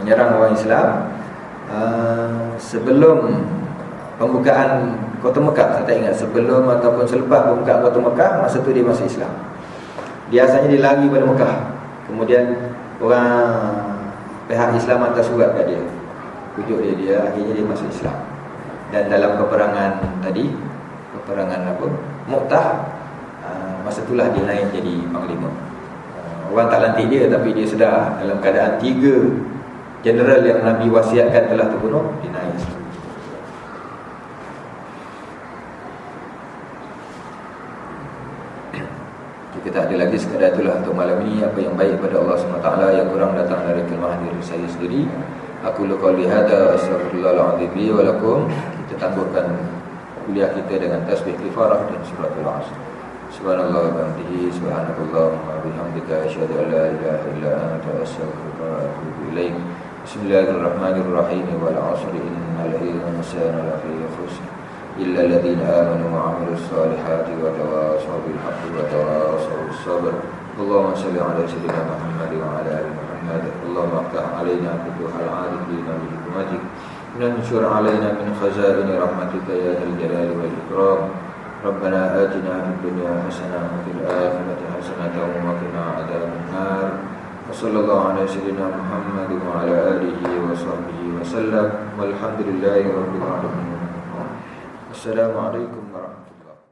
menyerang orang Islam. Sebelum pembukaan Kota Mekah, saya tak ingat sebelum ataupun selepas pembukaan Kota Mekah, masa tu dia masuk Islam. Dia asalnya dia lari pada Mekah. Kemudian orang pihak Islam hantar surat kat dia, pujuk dia akhirnya dia masuk Islam. Dan dalam peperangan tadi, peperangan Mu'tah, masa itulah dia naik jadi panglima. Orang tak lantik dia, tapi dia sedar dalam keadaan 3 jeneral yang Nabi wasiatkan telah terbunuh, dia naik. Kita tak ada lagi, sekadar itulah untuk malam ini. Apa yang baik pada Allah SWT, yang kurang datang dari kelemahan diri saya sendiri. Aku qouli hadza astaghfirullahal azim wa lakum. Kita tangguhkan kuliah kita dengan tasbih kifarah dan suratul Asr. Subhanallah wa bihamdihi, subhanakallahumma wa bihamdika, asyhadu an la ilaha illa anta, astaghfiruka wa atubu ilaik. Bismillahirrahmanirrahim. Wal 'asri innal insana lafi khusr illa alladhina amanu wa 'amilus solihati wa tawassaw bil haqqi wa tawassaw bis sabr. Allahumma shalli 'ala sayyidina Muhammad wa 'ala ali Muhammad. Allahumma aftah 'alaina futuhal 'arifina bi hikmatik, wanshur 'alaina min khazaini rahmatika ya dzal jalali wal ikram. Rabbana atina fid dunya hasanah wa fil akhirati hasanah wa qina adzaban nar. Wassallallahu ala sayyidina Muhammad wa ala alihi wa sahbihi wa sallam. Walhamdulillahi rabbil alamin. Assalamualaikum warahmatullahi wabarakatuh.